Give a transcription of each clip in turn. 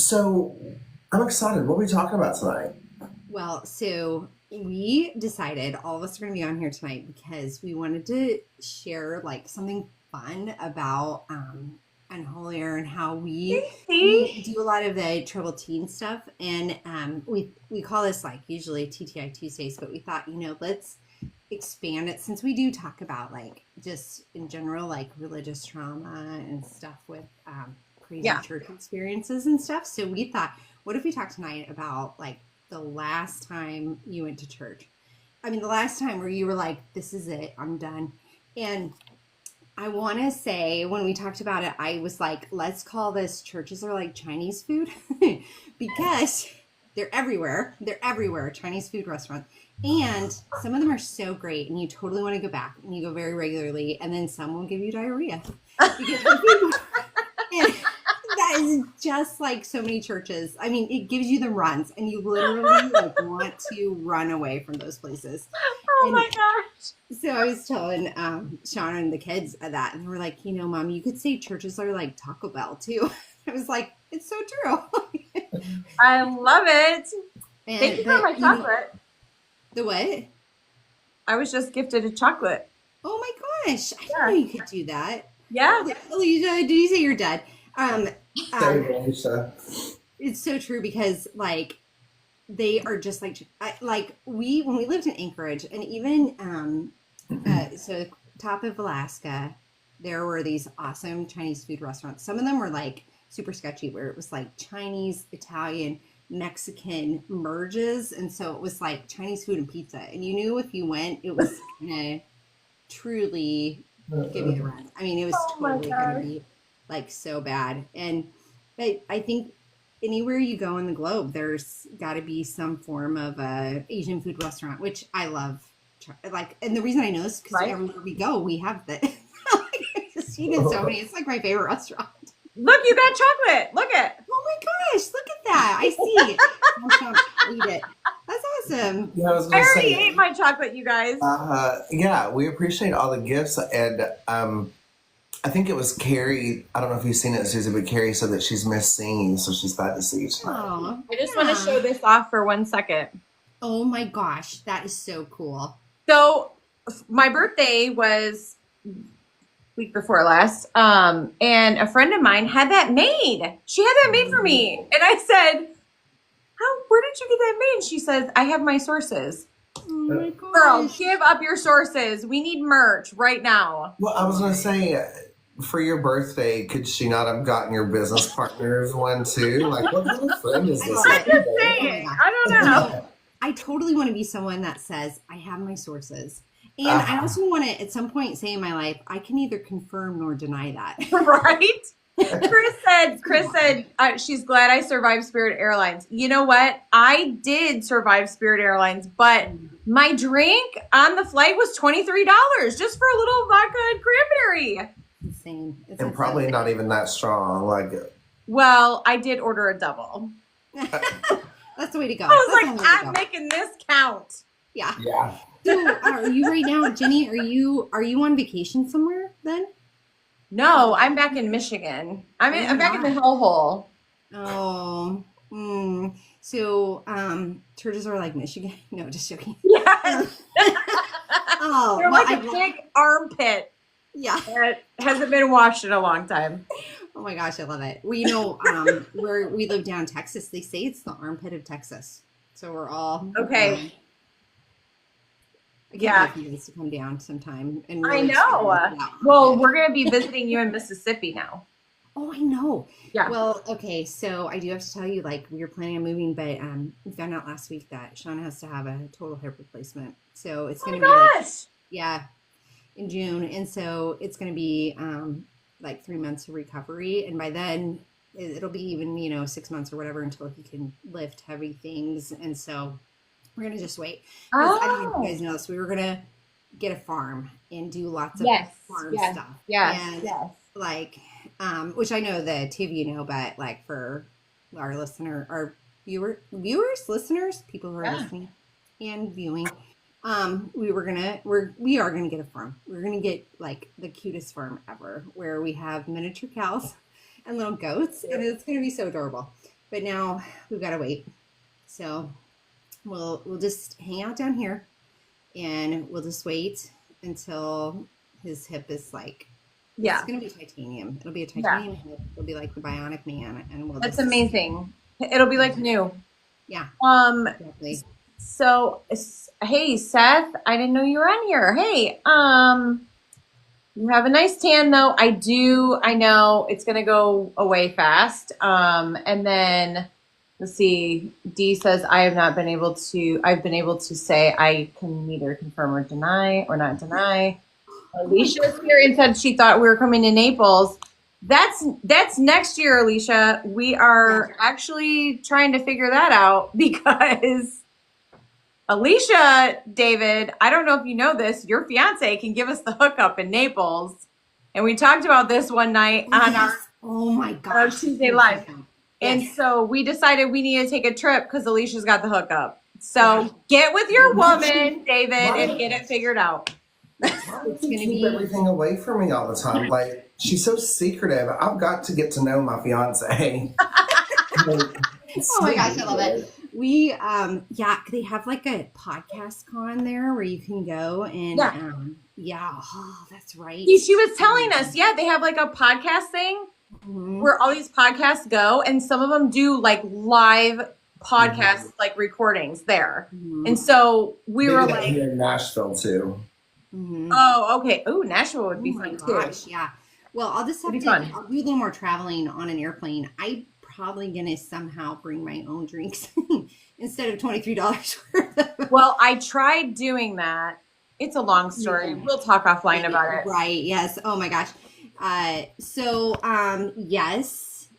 So I'm excited. What are we talking about tonight? Well, so we decided all of us are going to be on here tonight because we wanted to share like something fun about Unholy and how we See? do a lot of the troubled teen stuff, and we call this like usually TTI Tuesdays, but we thought let's expand it since we do talk about like just in general like religious trauma and stuff with crazy Yeah. church experiences and stuff. So we thought, what if we talk tonight about like the last time you went to church? I mean, the last time where you were like, this is it, I'm done. And I want to say when we talked about it, I was like, let's call this churches are like Chinese food because they're everywhere. They're everywhere, Chinese food restaurants. And some of them are so great and you totally want to go back and you go very regularly. And then some will give you diarrhea. Because and that is just like so many churches. I mean, it gives you the runs and you literally like want to run away from those places. Oh And my gosh. so I was telling Sean and the kids that, and they were like, Mom, you could say churches are like Taco Bell too. I was like, it's so true. I love it. And Thank you for my chocolate. The what? I was just gifted a chocolate. Oh my gosh. I didn't Yeah. know you could do that. Yeah. Alicia, did you say you're dead? Um, There you go, Lisa. it's so true because like they are just like we when we lived in Anchorage and even so top of Alaska, there were these awesome Chinese food restaurants. Some of them were like super sketchy where it was like Chinese, Italian, Mexican merges, and so it was like Chinese food and pizza, and you knew if you went it was gonna truly give you the run. I mean, it was Oh my totally gonna gosh. be like so bad. And I think anywhere you go in the globe, there's got to be some form of a Asian food restaurant, which I love. Like, and the reason I know this is because Right. everywhere we go, we have that. I just eat in so many. It's like my favorite restaurant. Look, you got chocolate. Look it. Oh my gosh, look at that. I see it. I'll eat it. That's awesome. Yeah, I was I going to already say, ate my chocolate, you guys. yeah, we appreciate all the gifts. And I think it was Carrie. I don't know if you've seen it, Susie, but Carrie said that she's missed singing, so she's glad to see you tonight. Oh, I just want to show this off for 1 second. Oh my gosh, that is so cool. So my birthday was week before last, and a friend of mine had that made. She had that made for me, and I said, where did you get that made? She says, I have my sources. Oh my gosh. Girl, give up your sources. We need merch right now. Well, I was going to say, for your birthday, could she not have gotten your business partners one too? Like, what kind of friend is this? I'm just saying. I don't know. I totally want to be someone that says, I have my sources. And I also want to, at some point, say in my life, I can neither confirm nor deny that. Right? Chris said she's glad I survived Spirit Airlines. You know what? I did survive Spirit Airlines, but my drink on the flight was $23 just for a little vodka and cranberry. Insane. It's And probably insane. not even that strong. Like, Well, I did order a double. That's the way to go. I was That's like, the way to I'm go. making this count. Yeah. yeah. So are you right now, Jenny, are you on vacation somewhere then? No, I'm back in Michigan. I'm back in the hellhole. Oh. So churches are like Michigan. No, just joking. Yes. Oh, They're well, like a big armpit yeah. that hasn't been washed in a long time. Oh my gosh, I love it. Well, where we live down in Texas, they say it's the armpit of Texas. So we're all Okay. I can't Yeah. wait for you guys to come down sometime. And I really know. experience that Well, armpit. we're going to be visiting you in Mississippi now. Oh, I know. Yeah. Well, okay, so I do have to tell you, like, we were planning on moving, but we found out last week that Sean has to have a total hip replacement. So it's Oh going my to be like, gosh. yeah, in June. And so it's going to be like 3 months of recovery. And by then it'll be even, 6 months or whatever until he can lift heavy things. And so we're going to just wait. 'Cause I don't know if you guys know this. We were going to get a farm and do lots of farm stuff. Yes. And Yes. like, which I know the two of you know, but like for our our viewers, listeners, people who are listening and viewing, we are gonna get a farm. We're gonna get like the cutest farm ever, where we have miniature cows and little goats, and it's gonna be so adorable. but now we've got to wait. So we'll just hang out down here, and we'll just wait until his hip is like, Yeah. it's gonna be titanium. It'll be a Yeah. titanium hip. It'll be like the Bionic Man, and we'll That's just amazing. It'll be like new. yeah, Um, exactly. so hey Seth, I didn't know you were on here. Hey, you have a nice tan though. I know it's gonna go away fast. And then let's see. Dee says I've been able to say I can neither confirm or deny or not deny. Alicia's here and said she thought we were coming to Naples. That's next year, Alicia. We are actually trying to figure that out because Alicia, David, I don't know if you know this, your fiance can give us the hookup in Naples. And we talked about this one night on oh my our gosh, Tuesday live. And Yes. so we decided we need to take a trip because Alicia's got the hookup. So get with your woman, David, and get it figured out. Why does she keep everything away from me all the time? Like, she's so secretive. I've got to get to know my fiance. Oh my gosh, I love it. We they have like a podcast con there where you can go and that's right. She was telling us, they have like a podcast thing where all these podcasts go, and some of them do like live podcast like recordings there. And so we were like here in Nashville too. Oh, okay. Oh, Nashville would be fun too. Yeah. Well, I'll just have to I'll do a little more traveling on an airplane. I'm probably gonna somehow bring my own drinks instead of $23 worth. Well, I tried doing that. It's a long story. We'll talk offline about it. Right. Yes. Oh my gosh. Yes,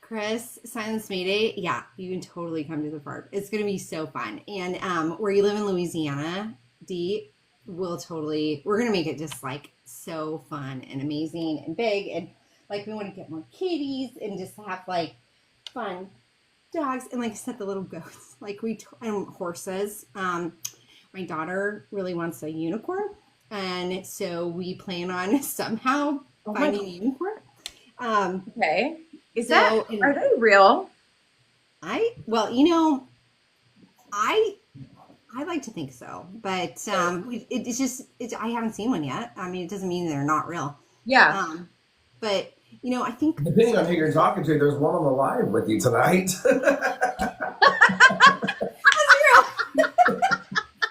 Chris, Silence Mayday. Yeah, you can totally come to the park. It's gonna be so fun. And where you live in Louisiana, Dee, we're gonna make it just like so fun and amazing and big, and like we want to get more kitties and just have like fun dogs and like set the little goats like and horses. My daughter really wants a unicorn, and so we plan on somehow finding a unicorn. Okay, are they real? I like to think so, but I haven't seen one yet. I mean, it doesn't mean they're not real. Yeah. But I think depending on who you're talking to, there's one on the live with you tonight.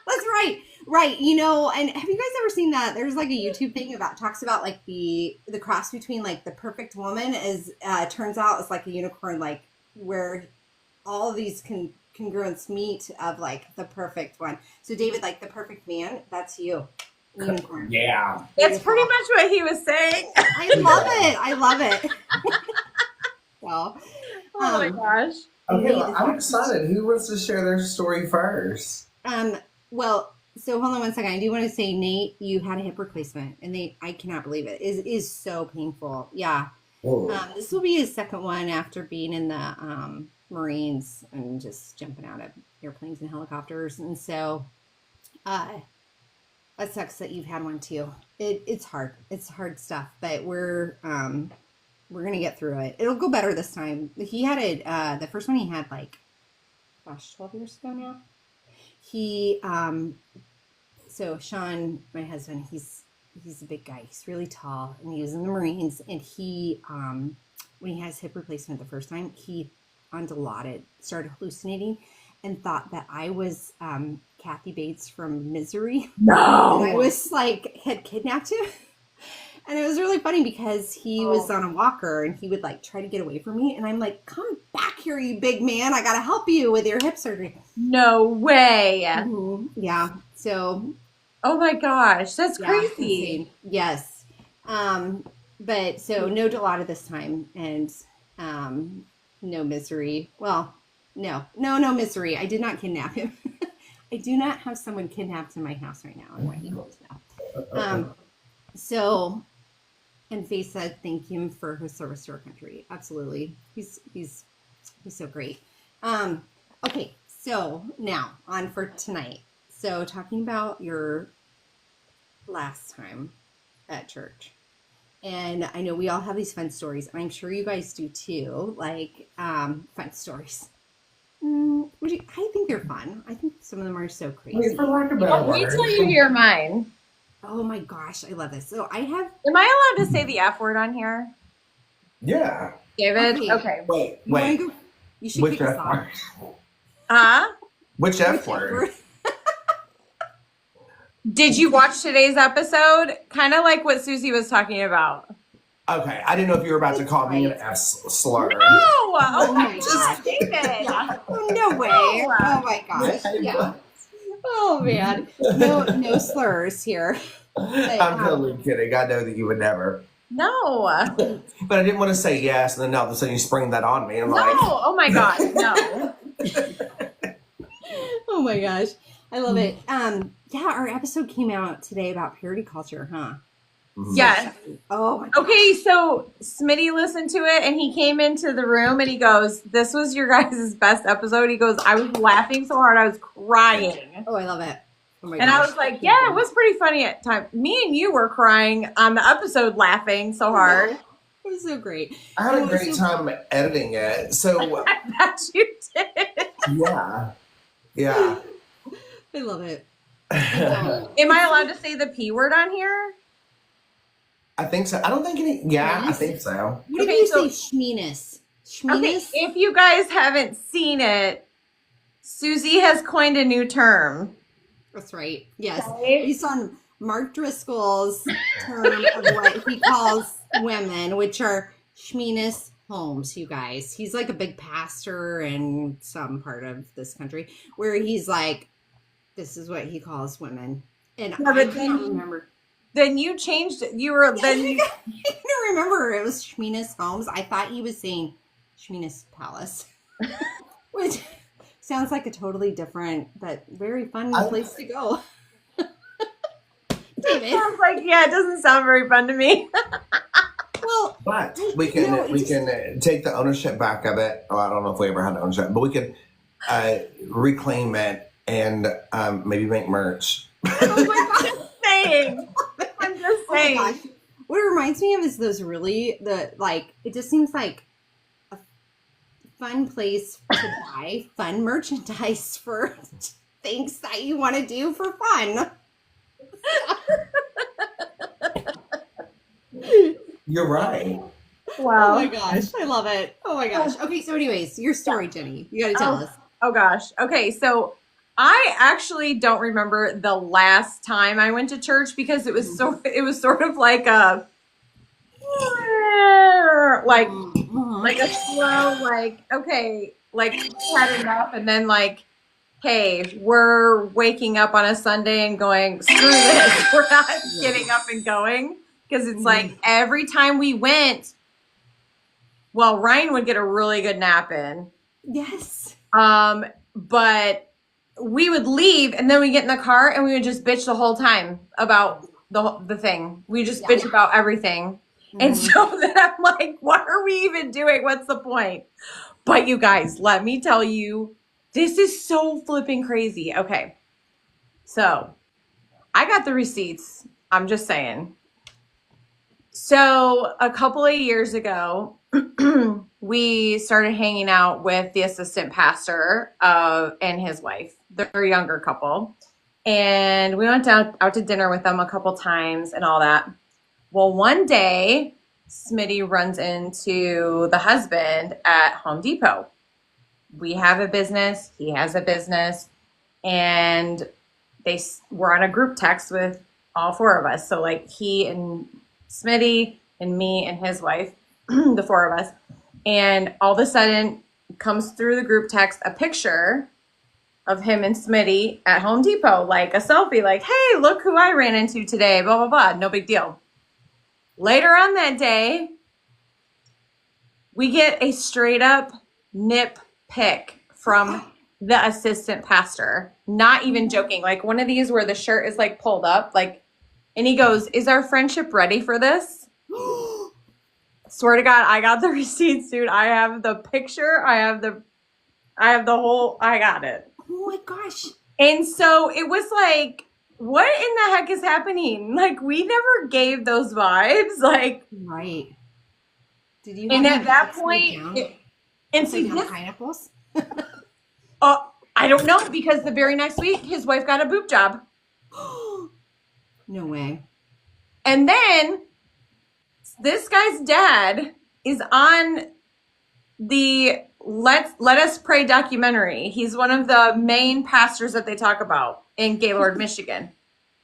That's right. Right. And have you guys ever seen that? There's like a YouTube thing talks about like the cross between like the perfect woman turns out it's like a unicorn, like where all of these congruence meet of like the perfect one. So David, like the perfect man, that's you. Unicorn. Yeah. That's pretty much what he was saying. I love it. Well, oh my gosh. Okay, well, I'm excited. Who wants to share their story first? Well, so hold on one second. I do want to say, Nate, you had a hip replacement, and I cannot believe it. It is so painful. Yeah. This will be his second one after being in the Marines and just jumping out of airplanes and helicopters. And so that sucks that you've had one too. It's hard. It's hard stuff, but we're gonna get through it. It'll go better this time. He had it. The first one he had 12 years ago now. He so Sean, my husband, he's a big guy. He's really tall, and he was in the Marines. And he when he had his hip replacement the first time, he started hallucinating, and thought that I was Kathy Bates from Misery. No, and I was had kidnapped him. And it was really funny because he was on a walker and he would try to get away from me. And I'm like, come back here, you big man. I got to help you with your hip surgery. No way. Mm-hmm. Yeah. So. Oh my gosh. That's crazy. Insane. Yes. But so no Gelada this time, and no Misery. Well, no Misery. I did not kidnap him. I do not have someone kidnapped in my house right now. I want you to know. So, and Faye said, thank him for his service to our country. Absolutely. He's so great. Okay. So now on for tonight. So talking about your last time at church, And I know we all have these fun stories, and I'm sure you guys do too. Like fun stories. I think they're fun. I think some of them are so crazy. For lack of better Wait words. till you hear mine. Oh my gosh, I love this. So I have. Am I allowed to say the F word on here? Yeah. David? Okay. Okay. Wait. You wanna go? You should Which kick us F off. word? Huh? Which F word? Did you watch today's episode? Kind of like what Susie was talking about. Okay, I didn't know if you were about to call me an F slur. No! Oh my my God. God, David! Yeah. Oh, no way. Oh my gosh. Yeah. Oh man. No slurs here. I'm totally kidding. I know that you would never. No. But I didn't want to say yes, and then all of a sudden you spring that on me. I'm No. like, Oh my God, no. Oh my gosh. I love it. Yeah, our episode came out today about purity culture, huh? Yes. Oh my gosh. Okay, so Smitty listened to it and he came into the room and he goes, "This was your guys' best episode." He goes, "I was laughing so hard I was crying." Oh, I love it. Oh my And gosh. I was like, "Yeah, it was pretty funny at times." Me and you were crying on the episode, laughing so hard. It was so great. I had a great time editing it. So I bet you did. yeah. I love it. Am I allowed to say the P word on here? I think so. I don't think any. Yeah, I think so. What Okay, do you so- say, schmeenus? Okay, Schmeenus? if you guys haven't seen it, Susie has coined a new term. That's right. Yes. Right? Based on Mark Driscoll's term of what he calls women, which are schmeenus homes, you guys. He's like a big pastor in some part of this country where he's like, this is what he calls women. And Yeah, I but can't then- remember. Then you changed it. You were then. I couldn't remember it was schmeenus homes. I thought he was saying schmeenus palace, which sounds like a totally different but very fun place to go. David. Sounds like, yeah, it doesn't sound very fun to me. Well, But we can No, it we just- can take the ownership back of it. Well, I don't know if we ever had ownership, but we can reclaim it and maybe make merch. oh my god. Saying. I'm just Oh my saying. gosh. What it reminds me of is those it just seems like a fun place to buy fun merchandise for things that you want to do for fun. You're right. Oh Wow. my gosh, I love it. Oh my gosh. Okay, so anyways, your story, Jenny. You got to tell us. Oh gosh. Okay, so I actually don't remember the last time I went to church because it was sort of like a like a slow, like, okay, like had enough, and then like, hey, we're waking up on a Sunday and going, screw this, we're not getting up and going. Because it's like every time we went, well, Ryan would get a really good nap in. Yes. But we would leave and then we get in the car and we would just bitch the whole time about the thing. We just bitch about everything. And so then I'm like, what are we even doing? What's the point? But you guys, let me tell you, this is so flipping crazy. Okay. So I got the receipts. I'm just saying. So a couple of years ago, we started hanging out with the assistant pastor and his wife. They're a younger couple. And we went out to dinner with them a couple times and all that. Well, one day, Smitty runs into the husband at Home Depot. We have a business. He has a business. And they were on a group text with all four of us. So like he and Smitty and me and his wife, the four of us. And all of a sudden comes through the group text a picture of him and Smitty at Home Depot, like a selfie, like, hey, look who I ran into today, blah, blah, blah. No big deal. Later on that day, we get a straight up nip pic from the assistant pastor. Not even joking. Like one of these where the shirt is like pulled up, like, and he goes, is our friendship ready for this? Swear to God, I got the receipts, dude. I have the picture. I have the whole, I got it. Oh my gosh. And so it was like, what in the heck is happening? Like, we never gave those vibes. Like, Right. Did you and have at that upside point, down, and upside see down this, pineapples? I don't know, because the very next week, his wife got a boob job. No way. And then this guy's dad is on the Let Us Pray documentary. He's one of the main pastors that they talk about in Gaylord, Michigan.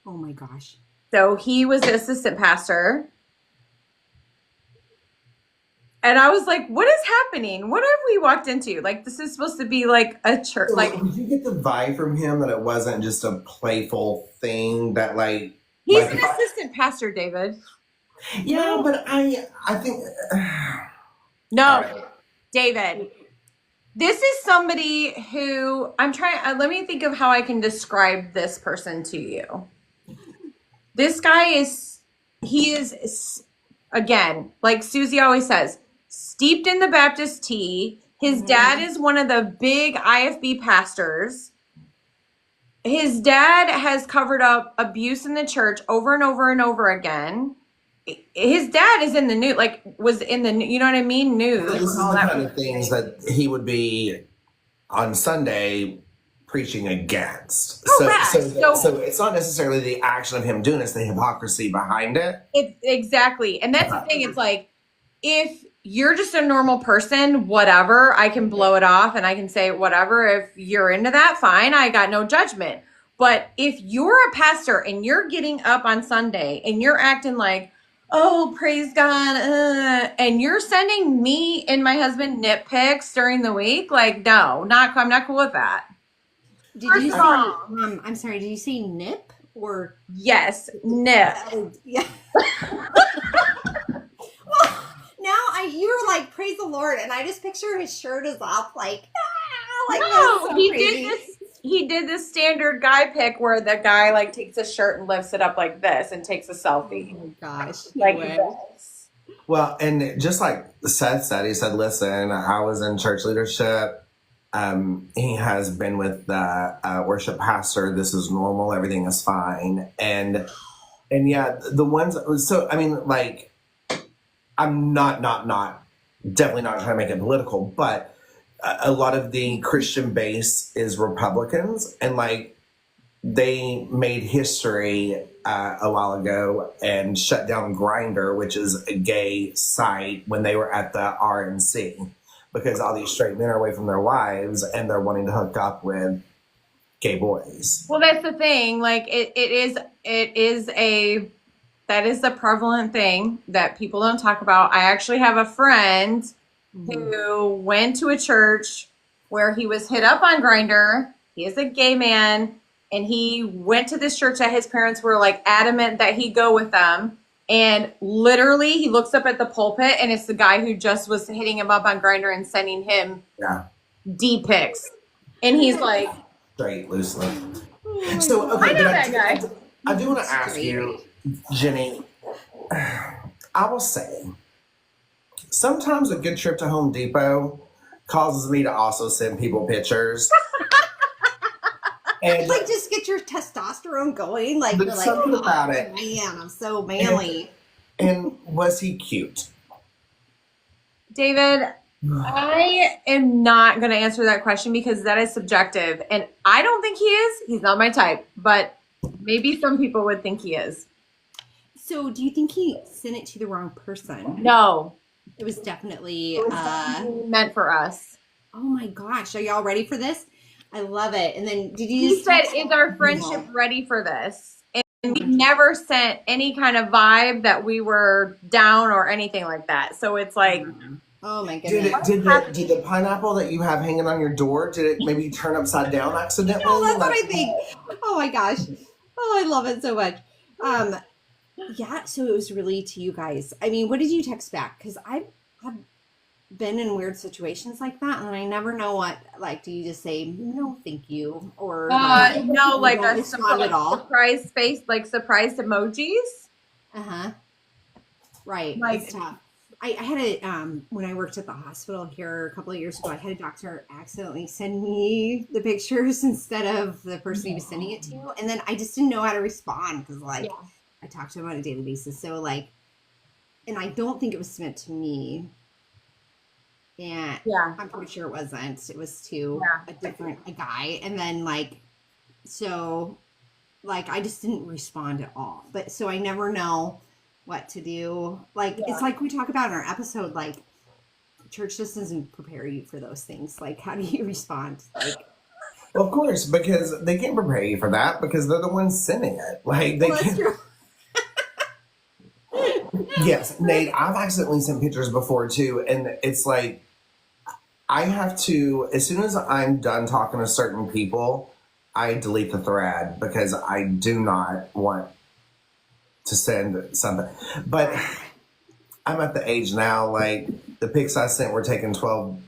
Oh my gosh. So he was the assistant pastor. And I was like, what is happening? What have we walked into? Like, this is supposed to be like a church. So, Like, did you get the vibe from him that it wasn't just a playful thing that like he's like an assistant pastor, David. yeah, but I think No, all right. David. This is somebody who I'm trying. Let me think of how I can describe this person to you. This guy he is, again, like Susie always says, steeped in the Baptist tea. His dad is one of the big IFB pastors. His dad has covered up abuse in the church over and over and over again. His dad is in the news, like was in the, you know what I mean, news. This is the kind of things that he would be on Sunday preaching against. Correct. So it's not necessarily the action of him doing it, it's the hypocrisy behind it. Exactly. And that's the thing. It's like, if you're just a normal person, whatever, I can blow it off and I can say whatever. If you're into that, fine. I got no judgment. But if you're a pastor and you're getting up on Sunday and you're acting like, oh, praise God, and you're sending me and my husband nitpicks during the week, like, no, I'm not cool with that. Did you say, I'm sorry, did you say nip or? Yes, nip. Yeah. Well, you were like, praise the Lord, and I just picture his shirt is off, like, no, so he crazy. did this. He did this standard guy pic where the guy like takes his shirt and lifts it up like this and takes a selfie. Oh my gosh, like no this. Well, and just like Seth said, he said, listen, I was in church leadership. He has been with the worship pastor. This is normal. Everything is fine. And yeah, the ones, so, I mean, like, I'm not definitely not trying to make it political, but a lot of the Christian base is Republicans, and like they made history a while ago and shut down Grindr, which is a gay site, when they were at the RNC, because all these straight men are away from their wives and they're wanting to hook up with gay boys. Well, that's the thing. Like that is the prevalent thing that people don't talk about. I actually have a friend who went to a church where he was hit up on Grindr. He is a gay man, and he went to this church that his parents were like adamant that he go with them. And literally, he looks up at the pulpit, and it's the guy who just was hitting him up on Grindr and sending him D pics. And he's like, straight loosely. So okay, I know that guy. I do want to ask you, Jenny. I will say, sometimes a good trip to Home Depot causes me to also send people pictures. And like, just get your testosterone going. Like, you're like, something about it. Man, I'm so manly. And was he cute? David, I am not going to answer that question because that is subjective. And I don't think he is. He's not my type. But maybe some people would think he is. So do you think he sent it to the wrong person? No. It was definitely meant for us. Oh my gosh. Are y'all ready for this? I love it. And then did you He said, is our friendship ready for this? And we never sent any kind of vibe that we were down or anything like that. So it's like, oh my goodness. Did the pineapple that you have hanging on your door, did it maybe turn upside down accidentally? Oh, that's what I think. Oh my gosh. Oh, I love it so much. Yeah, so it was really to you guys. I mean, what did you text back? Because I've been in weird situations like that, and I never know what, like, do you just say, no, thank you? Or no, like a surprise face, like surprised emojis. Uh-huh. Right. Like, it's tough. I had a when I worked at the hospital here a couple of years ago, I had a doctor accidentally send me the pictures instead of the person he was sending it to, and then I just didn't know how to respond because like Yeah. I talk to him on a daily basis, so like, and I don't think it was sent to me, and Yeah. I'm pretty sure it wasn't. It was to Yeah. a guy, and then like so like I just didn't respond at all. But so I never know what to do. Like Yeah. it's like we talk about in our episode, like church just doesn't prepare you for those things. Like how do you respond? Like Of course, because they can't prepare you for that because they're the ones sending it. Like they well, that's can't. true. Yes, Nate, I've accidentally sent pictures before too, and it's like I have to, as soon as I'm done talking to certain people, I delete the thread because I do not want to send something. But I'm at the age now, like the pics I sent were taken 12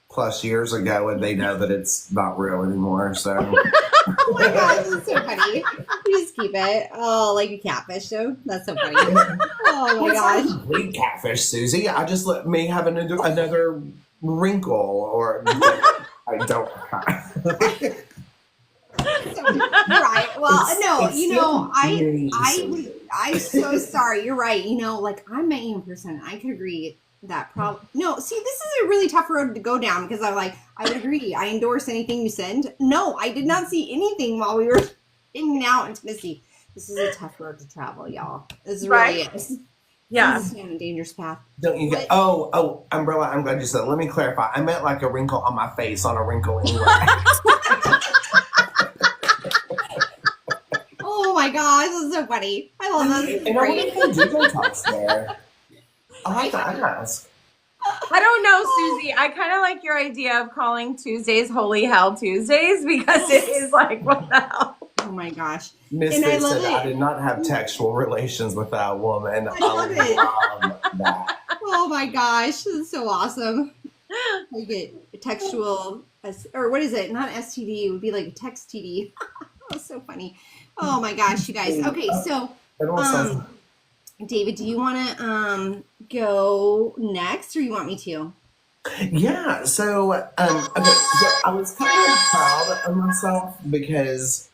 plus years ago, and they know that it's not real anymore. So, Oh my gosh, that's so funny. You just keep it. Oh, like a catfish, so that's so funny. Oh my it's not gosh. complete catfish, Susie. I just let me have another wrinkle, or I don't. Right. Well, no, it's you know, still very I'm so sorry. You're right. You know, like I'm my own person. I could agree that probably no. See, this is a really tough road to go down because I'm like, I would agree. I endorse anything you send. No, I did not see anything while we were hanging out in Tennessee. This is a tough road to travel, y'all. This really is. Yeah. This is a dangerous path. Don't you get? Oh, umbrella. I'm glad you said it. Let me clarify. I meant like a wrinkle on my face, on a wrinkle anyway. Oh my gosh, this is so funny. I love this. And I wonder if they do Botox there. I like to ask. I don't know, Susie. I kind of like your idea of calling Tuesdays Holy Hell Tuesdays because it is like, what the hell? Oh my gosh. Misfit And I love said, it. I did not have textual relations with that woman. I love it. love that. Oh my gosh, this is so awesome. We get textual, or what is it? Not STD. It would be like a text TD. Oh, so funny. Oh my gosh, you guys. Okay, so Everyone says, David, do you want to go next, or you want me to? yeah. So, okay. So I was kind of proud of myself because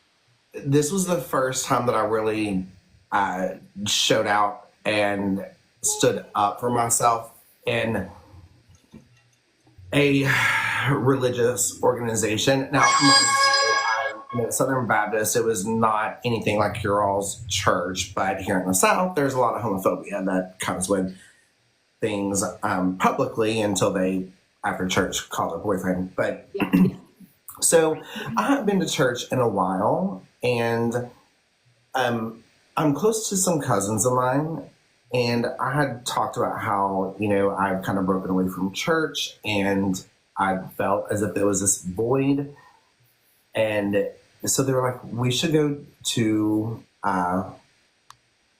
this was the first time that I really showed out and stood up for myself in a religious organization. Now, Southern Baptist, it was not anything like your all's church, but here in the South, there's a lot of homophobia that comes with things publicly until they, after church, call their boyfriend. But so I haven't been to church in a while, and I'm close to some cousins of mine, and I had talked about how, I've kind of broken away from church, and I felt as if there was this void. And so they were like, we should go to, or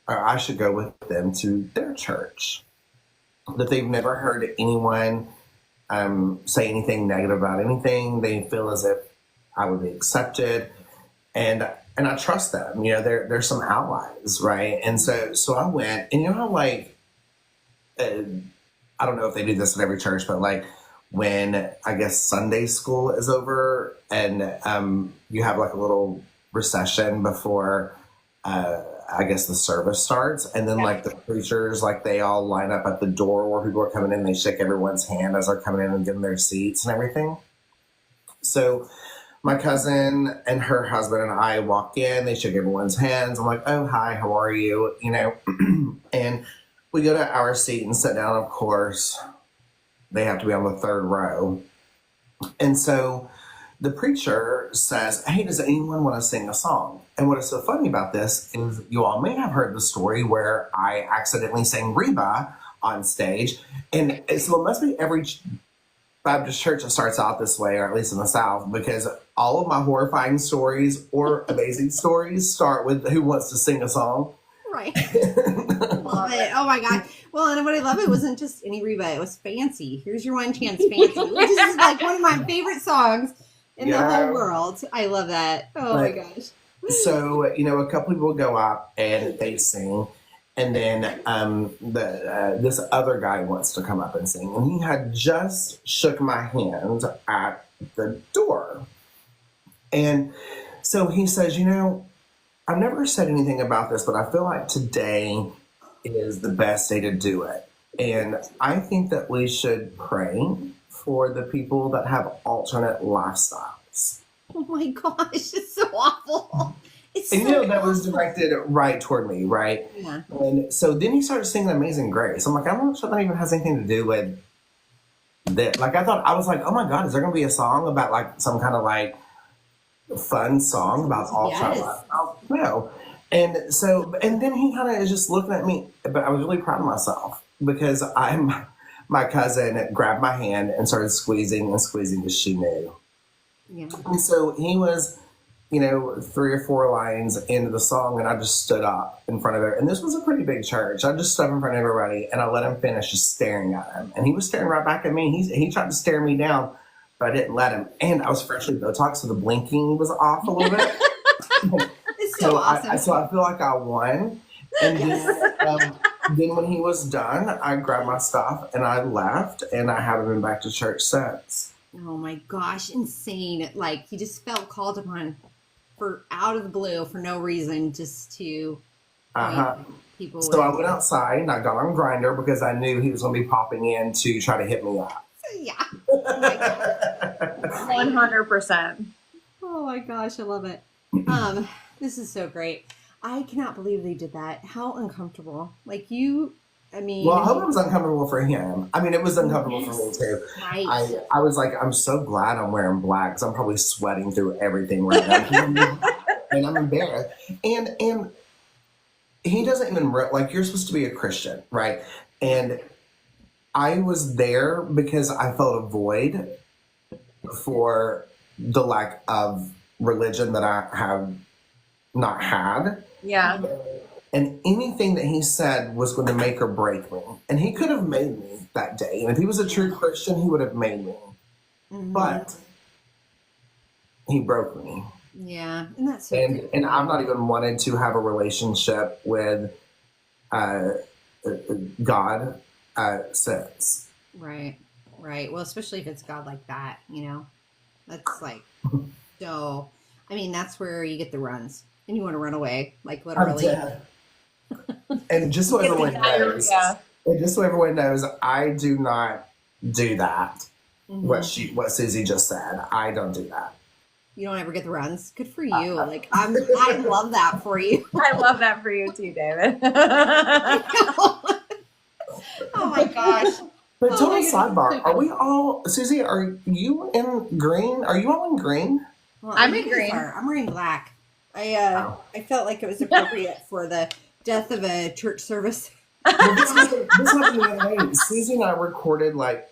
I should go with them to their church. That they've never heard anyone say anything negative about anything. They feel as if I would be accepted. And I trust them. They're some allies, right? And so I went, and how like, I don't know if they do this in every church, but like, when I guess Sunday school is over and you have like a little recession before I guess the service starts, and then like the preachers, like they all line up at the door where people are coming in, they shake everyone's hand as they're coming in and getting their seats and everything. So my cousin and her husband and I walk in, they shake everyone's hands. I'm like, oh, hi, how are you? And we go to our seat and sit down. Of course, they have to be on the third row. And so the preacher says, hey, does anyone want to sing a song? And what is so funny about this is you all may have heard the story where I accidentally sang Reba on stage. And so it must be every Baptist church that starts out this way, or at least in the South, because all of my horrifying stories or amazing stories start with who wants to sing a song. Right. Love it. Oh my God. Well, and what I love, it wasn't just any Reba, it was Fancy. Here's Your One Chance, Fancy, which is like one of my favorite songs in the whole world. I love that. Oh my gosh. So, a couple people go up and they sing. And then this other guy wants to come up and sing. And he had just shook my hand at the door. And so he says, I've never said anything about this, but I feel like today is the best day to do it. And I think that we should pray for the people that have alternate lifestyles. Oh my gosh, it's so awful. It's And so that was awful. directed right toward me, right? Yeah. And so then he started singing Amazing Grace. I'm like, I'm not sure that even has anything to do with this. Like, I was like, oh my God, is there going to be a song about like some kind of like fun song about alternate Yes. lifestyles? No. And then he kind of is just looking at me, but I was really proud of myself because my cousin grabbed my hand and started squeezing because she knew. Yeah. And so he was, 3 or 4 lines into the song, and I just stood up in front of her. And this was a pretty big church. I just stood up in front of everybody, and I let him finish just staring at him. And he was staring right back at me. He tried to stare me down, but I didn't let him. And I was freshly Botox, so the blinking was off a little bit. It's so awesome. So I feel like I won. And then when he was done, I grabbed my stuff, and I left, and I haven't been back to church since. Oh my gosh, insane. Like, he just felt called upon for out of the blue for no reason, just to people. So I went outside and I got on Grinder because I knew he was going to be popping in to try to hit me up. Yeah. Oh my gosh. 100%. Oh my gosh, I love it. This is so great. I cannot believe they did that. How uncomfortable. Like, I mean. Well, I hope it was uncomfortable for him. I mean, it was uncomfortable for me too. Right. I was like, I'm so glad I'm wearing black because I'm probably sweating through everything right now. And I'm embarrassed. And he doesn't even, like, you're supposed to be a Christian, right? And I was there because I felt a void for the lack of religion that I have not had. Yeah. And anything that he said was going to make or break me. And he could have made me that day. And if he was a true Christian, he would have made me. Mm-hmm. But he broke me. Yeah. And that's so And I'm not even wanted to have a relationship with God since. Right. Right. Well, especially if it's God like that, that's like, so, I mean, that's where you get the runs and you want to run away, like literally. I'm dead. And just so everyone knows, I do not do that. Mm-hmm. What Susie just said, I don't do that. You don't ever get the runs. Good for you. Like, I love that for you. I love that for you too, David. Oh my gosh. But Oh total my goodness. sidebar, are we all, Susie, are you in green? Are you all in green? Well, I'm you in guys green. I'm wearing black. I felt like it was appropriate for the death of a church service. Well, this happened the other day. Susie and I recorded like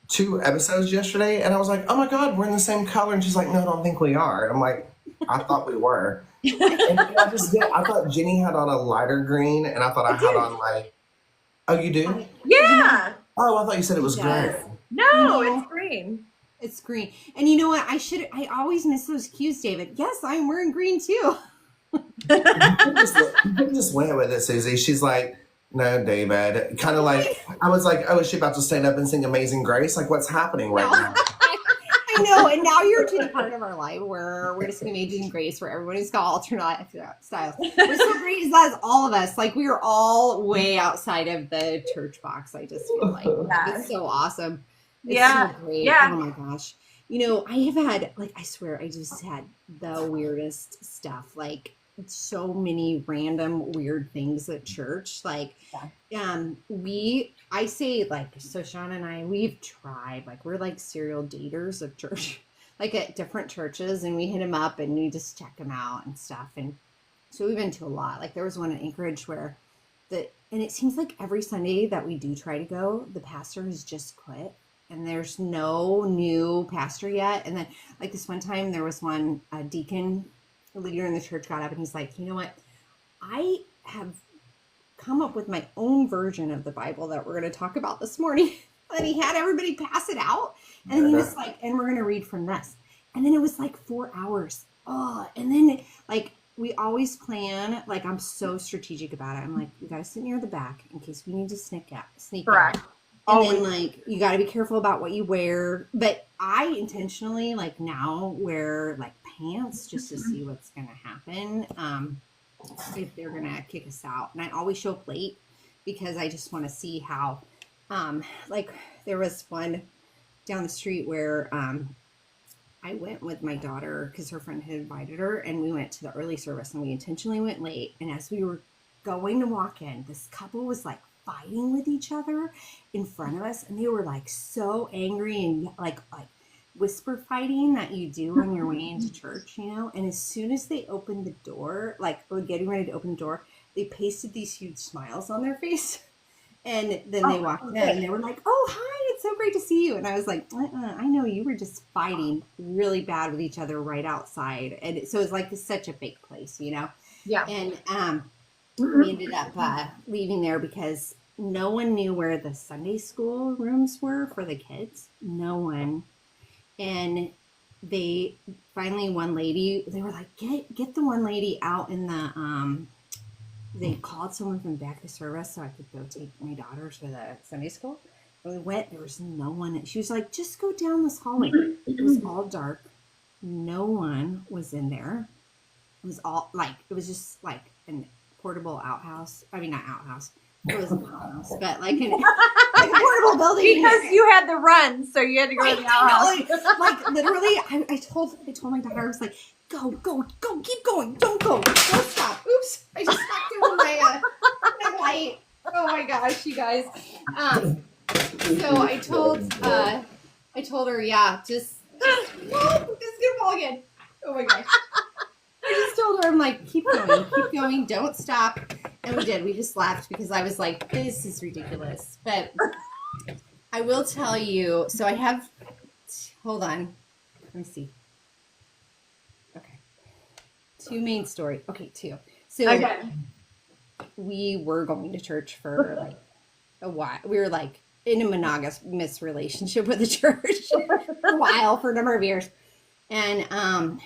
2 episodes yesterday, and I was like, oh my God, we're in the same color. And she's like, no, I don't think we are. And I'm like, I thought we were. And I thought Jenny had on a lighter green, and I thought I had on like, oh, you do? Yeah. Oh, I thought you said it was She gray. does. No, You know- it's green. It's green. And you know what? I always miss those cues, David. Yes, I'm wearing green too. You could just went with it, Susie. She's like, no, David. Kind of like, I was like, oh, is she about to stand up and sing Amazing Grace? Like, what's happening right now? I know. And now you're to the part of our life where we're just Amazing Grace, where everybody's got alternate styles. What's so great is that's all of us. Like, we are all way outside of the church box. I just feel like Yeah. it's so awesome. It's Yeah. so great. Yeah. Oh my gosh. I have had, like, I swear, I just had the weirdest stuff. Like, so many random weird things at church. Like, I say, like, so Sean and I, we've tried, like, we're like serial daters of church, like at different churches, and we hit them up and we just check them out and stuff. And so we've been to a lot. Like, there was one in Anchorage where and it seems like every Sunday that we do try to go, the pastor has just quit. And there's no new pastor yet. And then, like, this one time, there was one deacon, a leader in the church, got up and he's like, you know what? I have come up with my own version of the Bible that we're going to talk about this morning. And he had everybody pass it out. And then he was like, and we're going to read from this. And then it was like 4 hours. Oh, and then, like, we always plan, like, I'm so strategic about it. I'm like, we got to sit near the back in case we need to sneak Correct. out. And Always. then, like, you got to be careful about what you wear. But I intentionally, like, now wear, like, pants just to see what's going to happen if they're going to kick us out. And I always show up late because I just want to see how, like, there was one down the street where I went with my daughter because her friend had invited her, and we went to the early service, and we intentionally went late. And as we were going to walk in, this couple was like fighting with each other in front of us, and they were like so angry and like whisper fighting that you do on your way into church, you know. And as soon as they opened the door, like we're getting ready to open the door, they pasted these huge smiles on their face. And then they walked in and they were like, "Oh, hi, it's so great to see you." And I was like, I know, you were just fighting really bad with each other right outside. And so it's like it's such a fake place, you know? Yeah. And we ended up leaving there because no one knew where the Sunday school rooms were for the kids. No one. And they finally, one lady, they were like, get the one lady out in the they called someone from back to service so I could go take my daughter to the Sunday school. And we went, there was no one. She was like, just go down this hallway. It was all dark. No one was in there. It was all like, it was just like a portable outhouse. I mean, not outhouse. It was an outhouse, but like, like a portable building. Because you had the run, so you had to go to the outhouse. Like literally, I told my daughter, I was like, go, keep going, don't go, don't stop. Oops, I just knocked over my light. Oh my gosh, you guys. So I told her, yeah, just gonna fall again. Oh my gosh. I just told her, I'm like, keep going, don't stop. And we did. We just laughed because I was like, this is ridiculous. But I will tell you, so I have, hold on. Let me see. Okay. Two main stories. Okay, two. So we were going to church for like a while. We were like in a monogamous relationship with the church for a while, for a number of years. And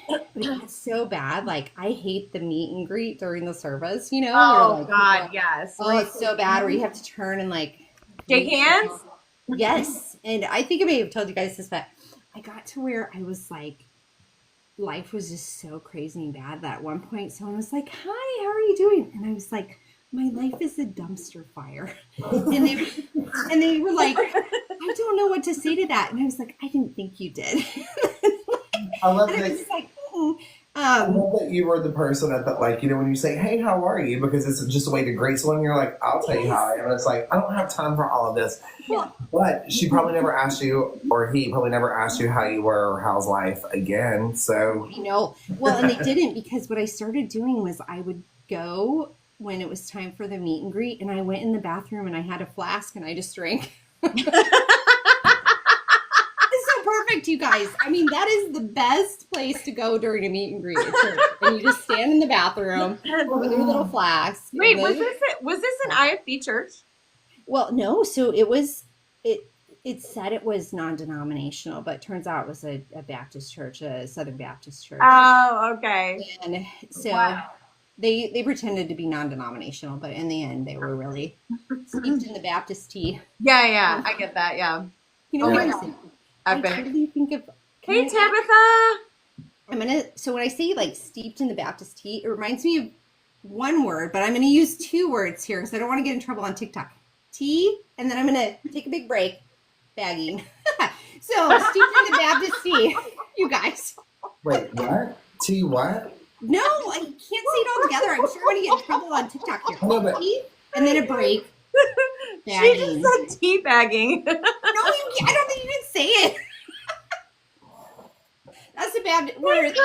but it got so bad. Like, I hate the meet and greet during the service, you know? Oh, like, God, yes. Oh, it's so bad where you have to turn and like shake hands? Yes. And I think I may have told you guys this, but I got to where I was like, life was just so crazy and bad that at one point someone was like, "Hi, how are you doing?" And I was like, "My life is a dumpster fire." And they were like, "I don't know what to say to that." And I was like, "I didn't think you did." I love and that. I was just like, I love that you were the person that, like, you know, when you say, "Hey, how are you?" because it's just a way to greet someone. You're like, "I'll tell you how I am." And it's like, I don't have time for all of this. Yeah. But she probably never asked you, or he probably never asked you how you were or how's life again. So, I know. Well, and they didn't, because what I started doing was I would go when it was time for the meet and greet, and I went in the bathroom and I had a flask and I just drank. It's so perfect, you guys. I mean, that is the best place to go during a meet and greet at church. And you just stand in the bathroom with your little flask. Wait, was this an IFB church? Well, no. So it said it was non-denominational, but it turns out it was a Baptist church, a Southern Baptist church. Oh, okay. And so they pretended to be non-denominational, but in the end, they were really steeped in the Baptist tea. Yeah, I get that. Yeah. You know, I've been. totally think of. Hey, Tabitha. So when I say like steeped in the Baptist tea, it reminds me of one word, but I'm gonna use two words here because I don't want to get in trouble on TikTok. Tea, and then I'm gonna take a big break. Bagging. So steeped in the Baptist tea, you guys. wait, what? Tea what? No, I can't say it all together. I'm sure I'm gonna get in trouble on TikTok here. No, but Tea, and then a break. She Bagging. just said tea bagging. No, I don't think you can say it. That's a bad word.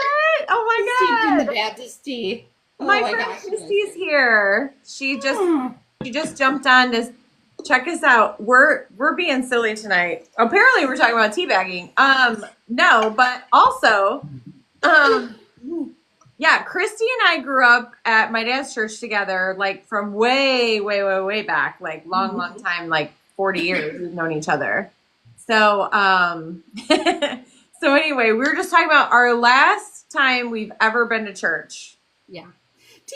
Oh my Steeped in the God. Baptist tea. Oh My friend gosh. Christy's here. She just jumped on to check us out. We're being silly tonight. Apparently we're talking about teabagging. No, but also, yeah, Christy and I grew up at my dad's church together, like from way back, like long time, like 40 years we've known each other. So, so anyway, we were just talking about our last time we've ever been to church. Yeah.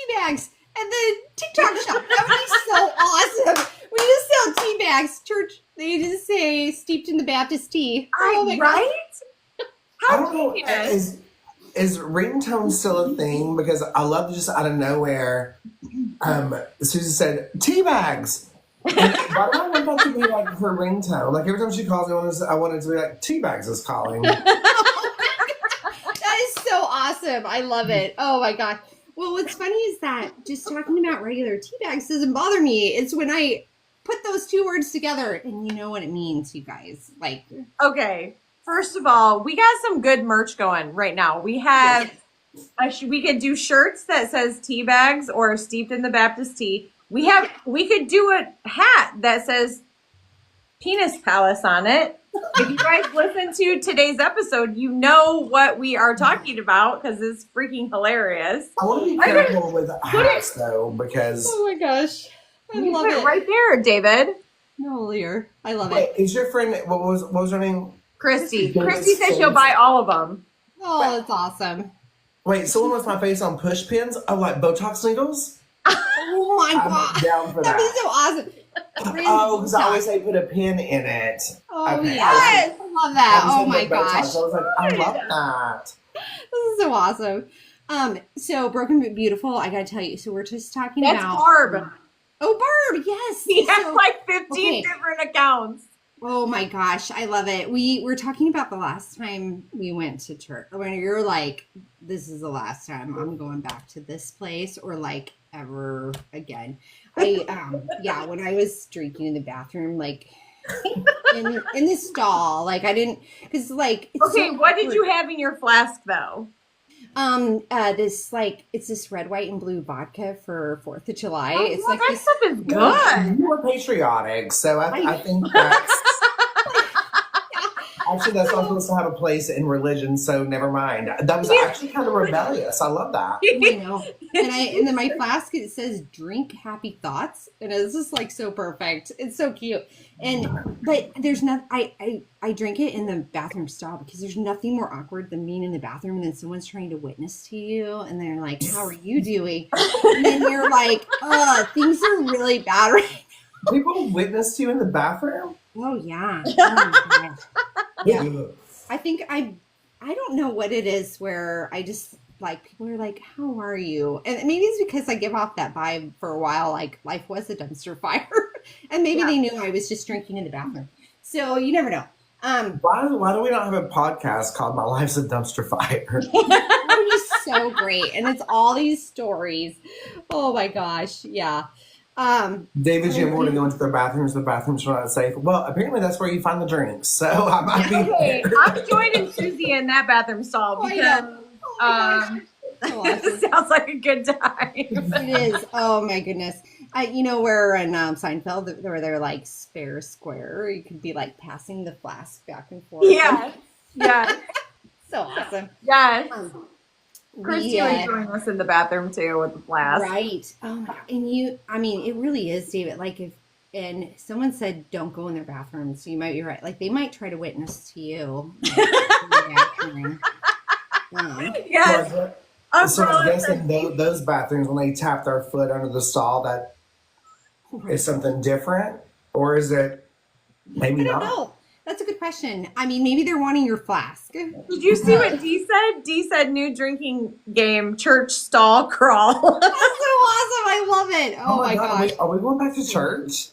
tea bags at the TikTok shop. That would be so awesome. We just sell tea bags. Church, they just say steeped in the Baptist tea. Oh my right? I don't know. Is ringtone still a thing? Because I love just out of nowhere. Susie said tea bags. And why do I want that to be like her ringtone? Like every time she calls me, I want it to be like tea bags is calling. That is so awesome. I love it. Oh my God. Well, what's funny is that just talking about regular tea bags doesn't bother me. It's when I put those two words together and you know what it means, you guys. Like, Okay. First of all, we got some good merch going right now. We have, we could do shirts that says tea bags or steeped in the Baptist tea. We could do a hat that says penis palace on it. If you guys listen to today's episode, you know what we are talking about because it's freaking hilarious. I want to be careful with hats though, because oh my gosh. I you love put it. right there, David. No, Lear. I love wait, it. is your friend what was her name? Christy. Christy said she'll buy all of them. Oh, that's awesome. Wait, someone wants my face on push pins? Oh, like Botox needles? Oh my I'm God. down for That'd be that. so awesome. Oh, because I always say put a pin in it. Oh, Okay. yes. I love that. I Oh my said Botox. gosh. I was like, I love that. This is so awesome. So Broken but Beautiful, I gotta tell you, so we're just talking That's about Barb. Oh, Barb, yes. He has So- like 15 okay. different accounts. Oh my gosh, I love it. We were talking about the last time we went to church. When you're like, this is the last time I'm going back to this place or like ever again. When I was drinking in the bathroom, like in the stall, like I didn't, because like it's Okay, so what did awkward. you have in your flask though? This like it's this red, white, and blue vodka for 4th of July. Oh, It's well, like that this. stuff is good. You were patriotic, so I think that's actually that's not supposed to have a place in religion. So never mind. That was actually kind of rebellious. I love that. I know. And then my flask it says drink happy thoughts. And it's just like so perfect. It's so cute. But there's not I drink it in the bathroom stall because there's nothing more awkward than being in the bathroom and then someone's trying to witness to you and they're like, how are you doing? And then you're like, things are really bad right People witnessed you in the bathroom? now. Oh yeah. Oh my gosh. Yeah. Yeah. I think I don't know what it is where I just like people are like, how are you? And maybe it's because I give off that vibe for a while, like life was a dumpster fire. And maybe they knew I was just drinking in the bathroom. So you never know. Why do we not have a podcast called My Life's a Dumpster Fire? That would be so great. And it's all these stories. Oh my gosh. Yeah. David Jim want to go into their bathrooms. The bathrooms are not safe. Well, apparently that's where you find the drinks. So I might be Okay, there. I'm joining Susie in that bathroom stall I because know. Oh my gosh. So awesome. this sounds like a good time. It is. Oh my goodness. You know where in Seinfeld where they're like spare square, you could be like passing the flask back and forth. Yeah. Yeah. So awesome. Yes. We, Christy was joining us in the bathroom too with the flask. right. Oh my God. And it really is, David. Like and someone said don't go in their bathroom, so you might be right. Like they might try to witness to you. Like, in the bathroom. Yes. So I'm guessing those bathrooms, when they tap their foot under the stall, that is something different? Or is it maybe I don't not? know. That's a good question. I mean, maybe they're wanting your flask. Did you see what Dee said? Dee said new drinking game, church stall crawl. That's so awesome. I love it. Oh, my gosh. Are we going back to church?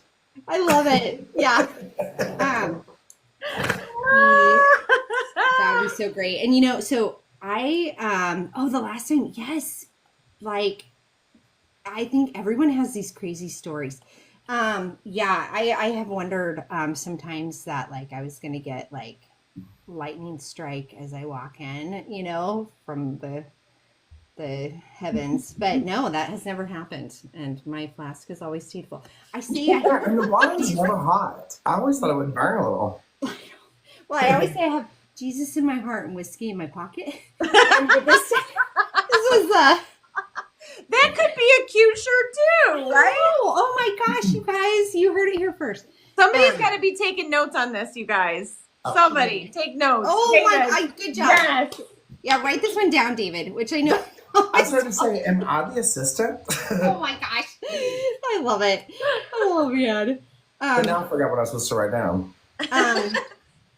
I love it. Yeah. That would be so great. And so I the last time, yes. Like I think everyone has these crazy stories. I have wondered sometimes that like I was gonna get like lightning strike as I walk in, from the heavens. But no, that has never happened. And my flask is always stayed full. I say I have And the water's never hot. I always thought it would burn a little. well, I always say I have Jesus in my heart and whiskey in my pocket. And this was That could be a cute shirt too, right? oh my gosh, you guys, you heard it here first. Somebody's got to be taking notes on this, you guys. Somebody take notes. Oh David. my god, good job. Yes. Yeah, write this one down, David, which I know I started to say, am I the assistant? Oh my gosh. I love it. Oh man. But now I forgot what I was supposed to write down.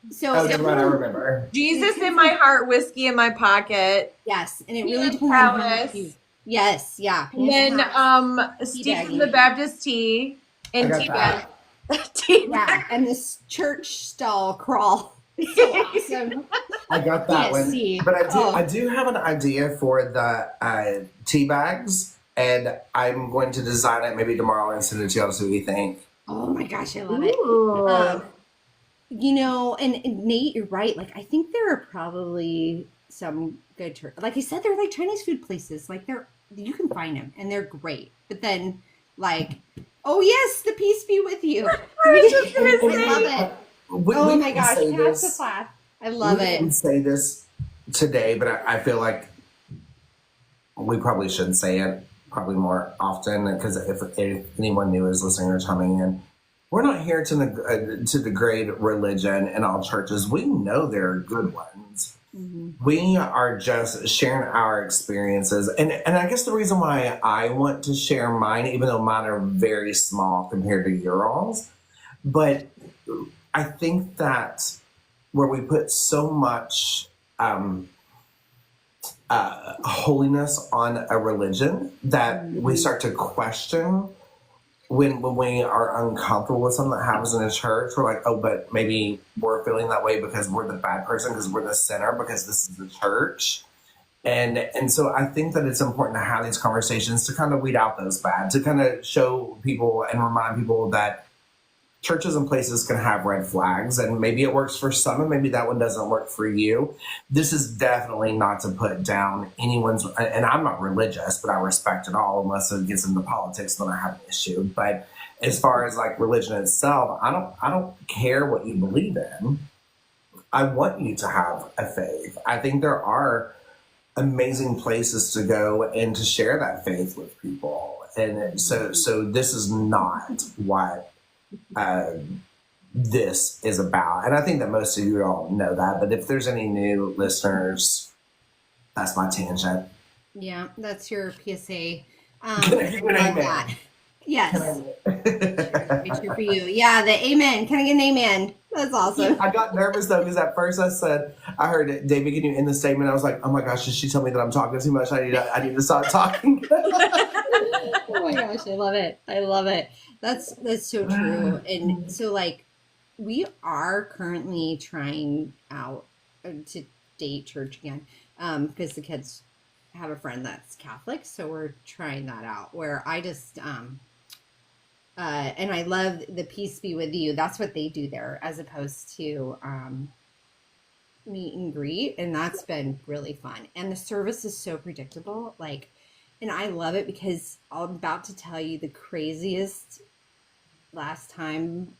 So Oh, never mind, I remember. Jesus in my heart, whiskey in my pocket. yes, and it Peanut really depends on how Palace. much you. Yes, yeah. And then Palace. Stephen the Baptist tea and I tea got bag. Tea Yeah, bag. and this church stall crawl. It's so awesome. I got that one. PSC. But Oh. I do have an idea for the tea bags, and I'm going to design it maybe tomorrow and send it to y'all to see what you think. Oh my gosh, I love it. Ooh. You know, and Nate, you're right. Like, I think there are probably some good church. Like I said, they're like Chinese food places. Like, you can find them, and they're great. But then, like, oh yes, the peace be with you. was just gonna I say. love it. Oh my gosh, pass the class. I love we it. didn't say this today, but I feel like we probably should say it probably more often, because if anyone new is listening or coming in, we're not here to degrade religion in all churches. We know there are good ones. Mm-hmm. We are just sharing our experiences. And I guess the reason why I want to share mine, even though mine are very small compared to your all's, but I think that where we put so much holiness on a religion that we start to question when we are uncomfortable with something that happens in a church. We're like, oh, but maybe we're feeling that way because we're the bad person, because we're the sinner, because this is the church. And so I think that it's important to have these conversations to kind of weed out those bad, to kind of show people and remind people that churches and places can have red flags, and maybe it works for some and maybe that one doesn't work for you. This is definitely not to put down anyone's, and I'm not religious, but I respect it all unless it gets into politics, then I have an issue. But as far as like religion itself, I don't care what you believe in. I want you to have a faith. I think there are amazing places to go and to share that faith with people. And so this is not what this is about. And I think that most of you all know that, but if there's any new listeners, that's my tangent. Yeah, that's your PSA. Can I get an amen? That. Yes. I True for you. Yeah, the amen. Can I get an amen? That's awesome. got nervous though, because at first I heard it, David, can you end the statement? I was like, oh my gosh, did she tell me that I'm talking too much? I need to stop talking. Oh my gosh, I love it. I love it. That's so true. And so like we are currently trying out to date church again, because the kids have a friend that's Catholic, so we're trying that out, where I just and I love the peace be with you. That's what they do there, as opposed to meet and greet, and that's been really fun. And the service is so predictable, like, and I love it because I'm about to tell you the craziest last time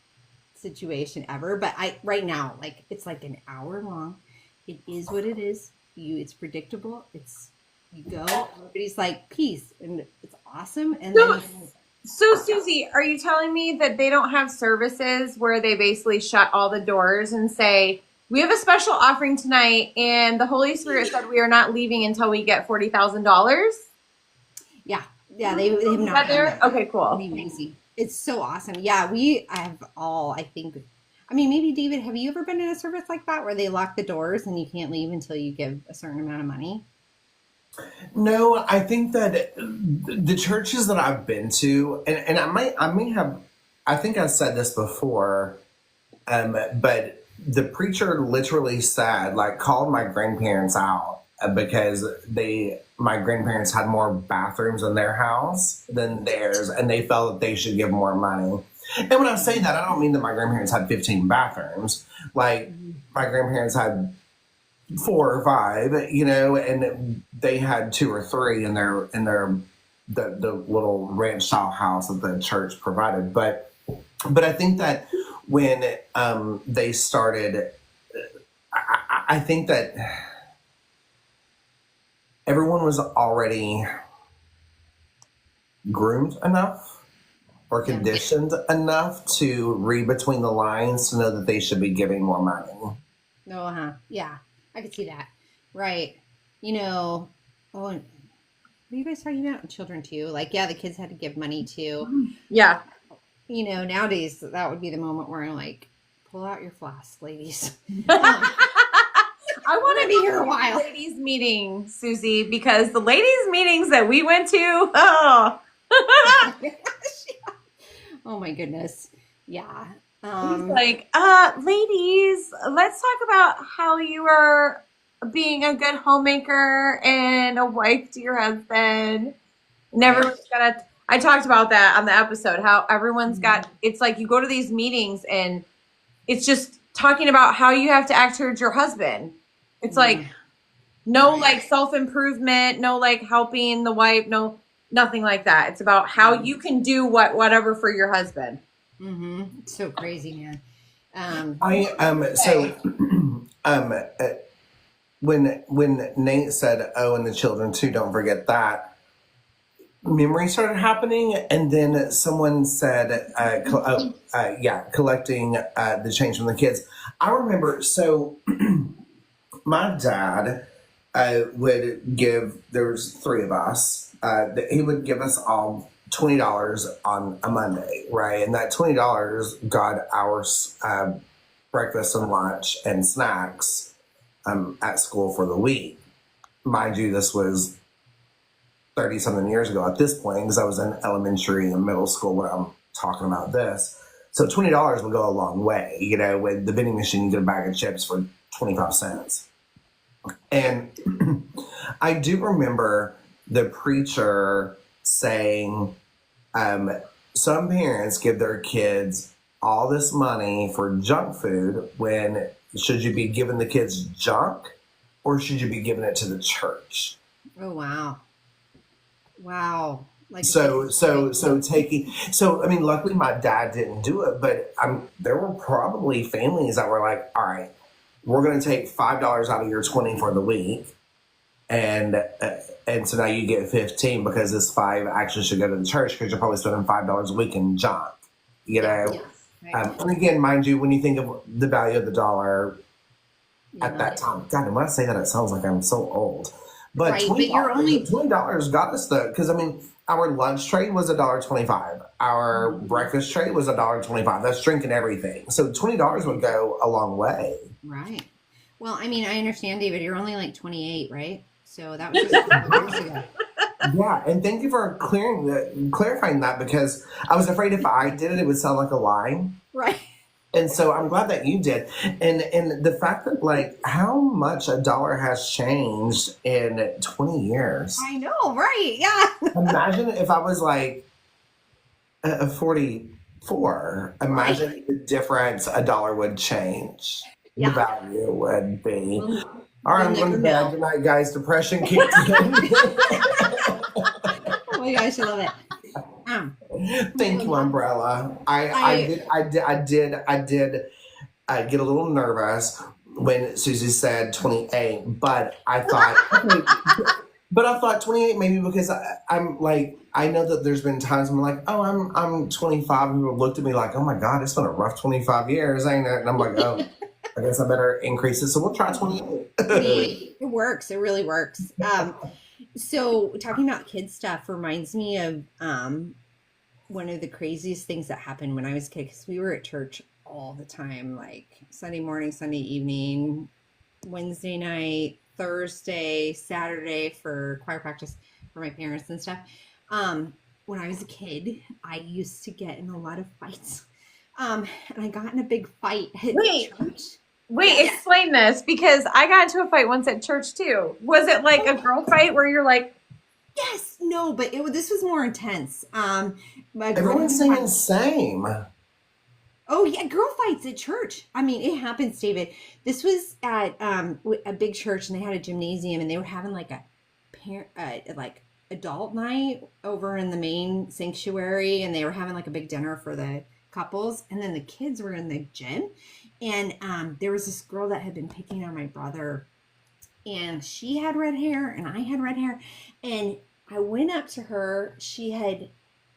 situation ever. But right now, like, it's like an hour long. It is what it is. It's predictable. You go, everybody's like peace, and it's awesome. And then So Susie, are you telling me that they don't have services where they basically shut all the doors and say, we have a special offering tonight, and the Holy Spirit said we are not leaving until we get $40,000? yeah, they have not. There? Okay, cool. Amazing. It's so awesome. Yeah, we have all, I think, I mean, maybe David, have you ever been in a service like that where they lock the doors and you can't leave until you give a certain amount of money? No, I think that the churches that I've been to, and I may have, I think I said this before, but the preacher literally said, like, called my grandparents out because my grandparents had more bathrooms in their house than theirs, and they felt that they should give more money. And when I say that, I don't mean that my grandparents had 15 bathrooms. Like, my grandparents had 4 or 5, you know, and they had 2 or 3 in the little ranch style house that the church provided. But I think that when they started, I think that everyone was already groomed enough or conditioned enough to read between the lines to know that they should be giving more money. Yeah, I could see that. Right. You know, What are you guys talking about? Children too. Like, yeah, the kids had to give money too. Yeah. You know, nowadays that would be the moment where I'm like, pull out your flask, ladies. I want to be here a while. Ladies meeting, Susie, because the ladies meetings that we went to, oh. Oh my goodness. Yeah. Like, ladies, let's talk about how you are being a good homemaker and a wife to your husband. And everyone's got I talked about that on the episode, how everyone's got, it's like you go to these meetings and it's just talking about how you have to act towards your husband. It's like, no, like self-improvement, no, like helping the wife, no, nothing like that. It's about how you can do whatever for your husband. Mm-hmm. It's so crazy, man. When Nate said, "Oh, and the children too, don't forget that," memory started happening, and then someone said, collecting the change from the kids." I remember, so my dad would give. There was three of us. He would give us all $20 on a Monday, right? And that $20 got our breakfast and lunch and snacks at school for the week. Mind you, this was 30 something years ago at this point, because I was in elementary and middle school when I'm talking about this. So $20 would go a long way. You know, with the vending machine, you get a bag of chips for 25 cents. And I do remember the preacher saying, some parents give their kids all this money for junk food, when should you be giving the kids junk, or should you be giving it to the church? Oh, wow. Wow. Like, I mean, luckily my dad didn't do it, but there were probably families that were like, all right, we're going to take $5 out of your 20 for the week. And so now you get 15, because this 5 actually should go to the church, because you're probably spending $5 a week in junk, you know? Yes, right. And again, mind you, when you think of the value of the dollar at that time, God, when I say that, it sounds like I'm so old. But right, but you're only $20 got us because I mean, our lunch trade was $1.25. Our breakfast trade was $1.25. That's drinking everything. So $20 would go a long way. Right. Well, I mean, I understand, David. You're only like 28, right? So that was just a couple years ago. Yeah, and thank you for clarifying that, because I was afraid if I did it, it would sound like a lie. Right. And so I'm glad that you did. And the fact that, like, how much a dollar has changed in 20 years. I know, right? Yeah. Imagine if I was like a 44. Imagine the difference a dollar would change. Yeah. The value would be. All right, I'm We'll going to never bed know. tonight, guys. Depression kicked in. Oh my gosh, I love it. Thank you, Umbrella. I did get a little nervous when Susie said 28, but I thought 28 maybe because I'm like, I know that there's been times I'm like, oh, I'm 25, and people looked at me like, oh my God, it's been a rough 25 years, ain't it? And I'm like, oh, I guess I better increase it. So we'll try 28. It works. It really works. So talking about kid stuff reminds me of one of the craziest things that happened when I was a kid, because we were at church all the time, like Sunday morning, Sunday evening, Wednesday night, Thursday, Saturday for choir practice for my parents and stuff. When I was a kid, I used to get in a lot of fights. And I got in a big fight at church. Wait, explain this, because I got into a fight once at church too. Was it like a girl fight where you're like, yes, no, but this was more intense. Everyone's saying the same. Oh yeah, girl fights at church. I mean, it happens, David. This was at a big church, and they had a gymnasium, and they were having like a like adult night over in the main sanctuary, and they were having like a big dinner for the couples, and then the kids were in the gym, and there was this girl that had been picking on my brother, and she had red hair, and I had red hair, and I went up to her. She had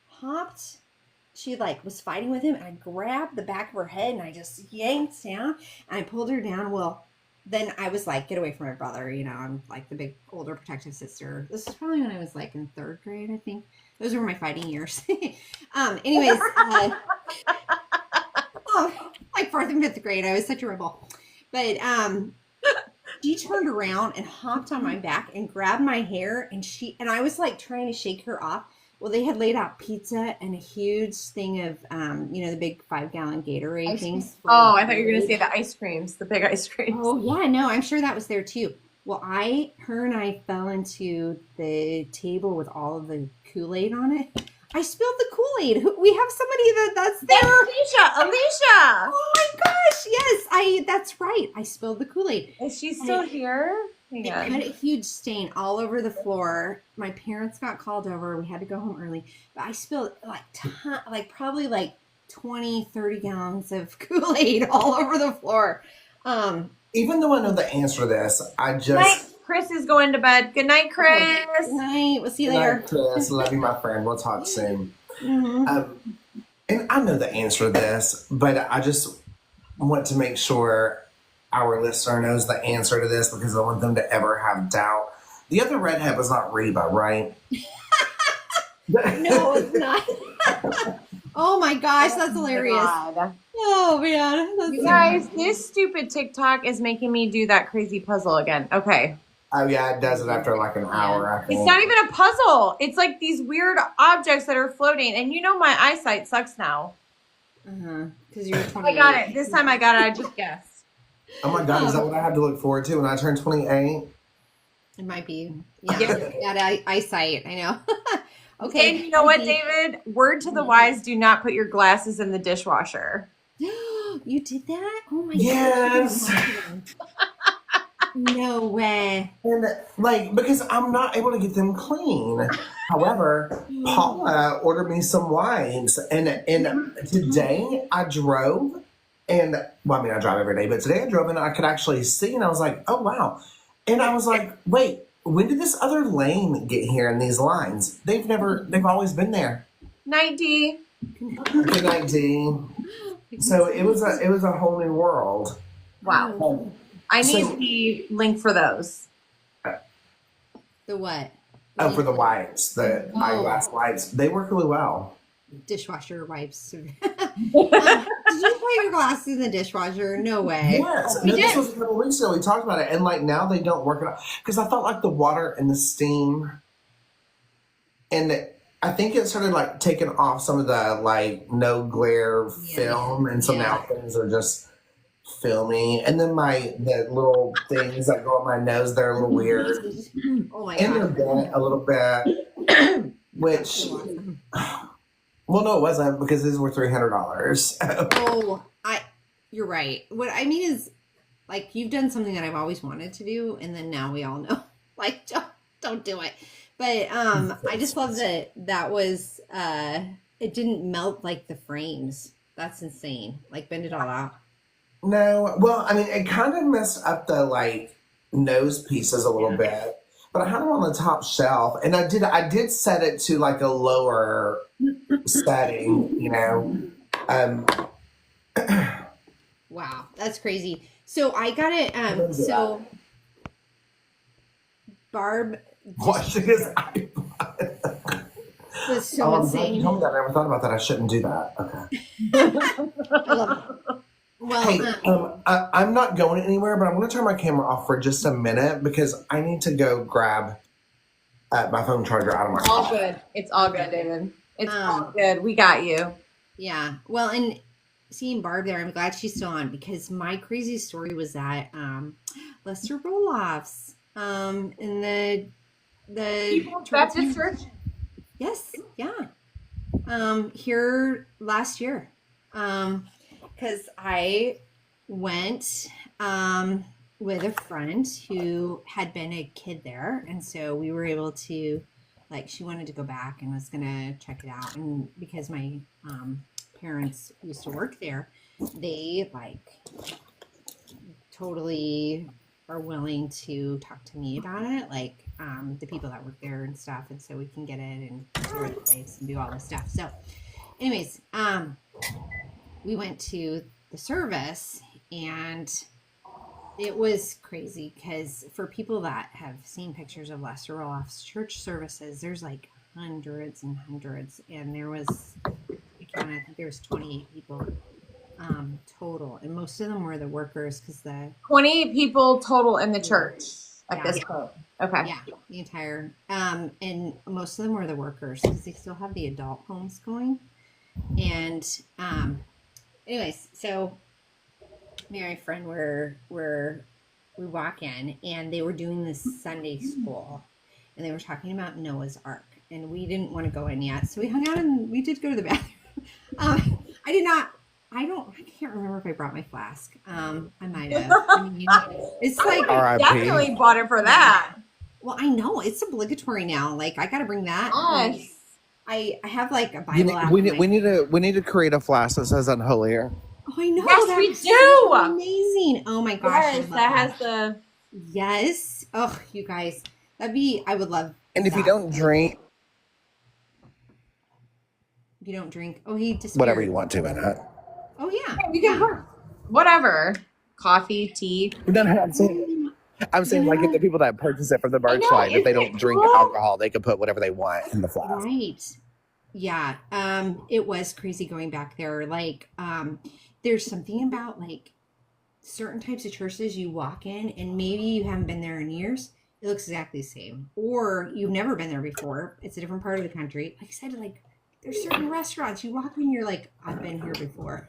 hopped. She like was fighting with him, and I grabbed the back of her head and I just yanked down and I pulled her down. Well, then I was like, get away from my brother. You know, I'm like the big older protective sister. This is probably when I was like in third grade, I think. Those were my fighting years. Anyways, like fourth and fifth grade, I was such a rebel. But she turned around and hopped on my back and grabbed my hair, and I was like trying to shake her off. Well, they had laid out pizza and a huge thing of, the big 5-gallon Gatorade things. Oh, I thought you were going to say the ice creams, the big ice creams. Oh, yeah, no, I'm sure that was there too. Well, her and I fell into the table with all of the Kool-Aid on it. I spilled the Kool-Aid. We have somebody that's there. Alicia. Oh my gosh, yes, that's right. I spilled the Kool-Aid. Is she still here? It had a huge stain all over the floor. My parents got called over. We had to go home early. But I spilled probably 20, 30 gallons of Kool-Aid all over the floor. Even though I know the answer to this, I just... Night. Chris is going to bed. Good night, Chris. Good night. We'll see you Good later. night, Chris. Love you, my friend. We'll talk soon. Mm-hmm. And I know the answer to this, but I just want to make sure our listener knows the answer to this because I want them to ever have doubt. The other redhead was not Reba, right? No, it's not. Oh my gosh, that's hilarious. Oh man. That's You guys, this stupid TikTok is making me do that crazy puzzle again. Okay. Oh yeah, it does it after like an hour. I think. It's not even a puzzle. It's like these weird objects that are floating. And you know my eyesight sucks now. Because you're 28. I got it. This time I got it. I just guessed. Oh my God, is that what I have to look forward to when I turn 28? It might be. Yeah, eyesight. I know. Okay. And you know what, David? Word to the wise, do not put your glasses in the dishwasher. You did that? Oh my Yes. God. No way. And because I'm not able to get them clean. However, Paula ordered me some wines, and today I drove, and I drive every day, but today I drove and I could actually see, and I was like, oh wow, and I was like, wait, when did this other lane get here in these lines? They've always been there. Night, D. Good night, D. So it was a whole new world. Wow. I need the link for those. The what? Oh, for the wipes, the eyeglass wipes. They work really well. Dishwasher wipes. Did you put your glasses in the dishwasher? No way. Yes. We No, did. this was a couple weeks ago. We talked about it. And now they don't work it out. Because I felt like the water and the steam. And I think it started taking off some of the no glare film. And so now things are just filmy. And then the little things that go on my nose, they're a little weird. Oh my And they're God. bent a little bit. Which, well, no, it wasn't because these were $300. Oh, you're right. What I mean is, you've done something that I've always wanted to do, and then now we all know, don't do it. But I just love that was it didn't melt like the frames. That's insane. Bend it all out. No, well, it kind of messed up the nose pieces a little bit, but I had them on the top shelf, and I did set it to a lower setting, Wow, that's crazy. So I got it. So Barb watching his iPod. was so insane. You told me that. I never thought about that. I shouldn't do that. Okay. I love it. Well, hey, I'm not going anywhere, but I'm going to turn my camera off for just a minute because I need to go grab my phone charger out of my All car. good. It's all good, David. It's all good. We got you. Yeah. Well, and seeing Barb there, I'm glad she's still on because my crazy story was that Lester Roloff's in the Baptist Church. Yes. Yeah. Here last year. Because I went with a friend who had been a kid there. And so we were able to, she wanted to go back and was going to check it out. And because my parents used to work there, they, totally are willing to talk to me about it. The people that work there and stuff. And so we can get it and tour the place and do all this stuff. So anyways, we went to the service and It was crazy because for people that have seen pictures of Lester Roloff's church services, there's like hundreds and hundreds, and there was, I think there was 28 people total, and most of them were the workers because 20 people total in the church at Yeah. this point. Okay. yeah, the entire and most of them were the workers because they still have the adult homes going, and anyways, so me and my friend we walk in and they were doing this Sunday school and they were talking about Noah's Ark and we didn't want to go in yet, so we hung out and we did go to the bathroom. I can't remember if I brought my flask. I might have. I mean, it's like R.I.P. Definitely bought it for that. well, I know it's obligatory now. Like I got to bring that. Yes. I have like a Bible app. We need to create a flask that says Unholy. Oh, I know. Yes, we that's do. so amazing. Oh my gosh. I Yes, love that has the. Yes. Oh, you guys, I would love. And if you that. don't drink, If you don't drink, oh, he disappeared. whatever you want to in it. Oh yeah. You can put whatever. Coffee, tea. No, I'm saying like if the people that purchase it from the merch line, if they don't drink alcohol, they can put whatever they want in the flask. Right. Yeah. It was crazy going back there. Like, there's something about like certain types of churches you walk in and maybe you haven't been there in years. It looks exactly the same. Or you've never been there before. It's a different part of the country. Like I said, like there's certain restaurants you walk in, you're like, I've been here before.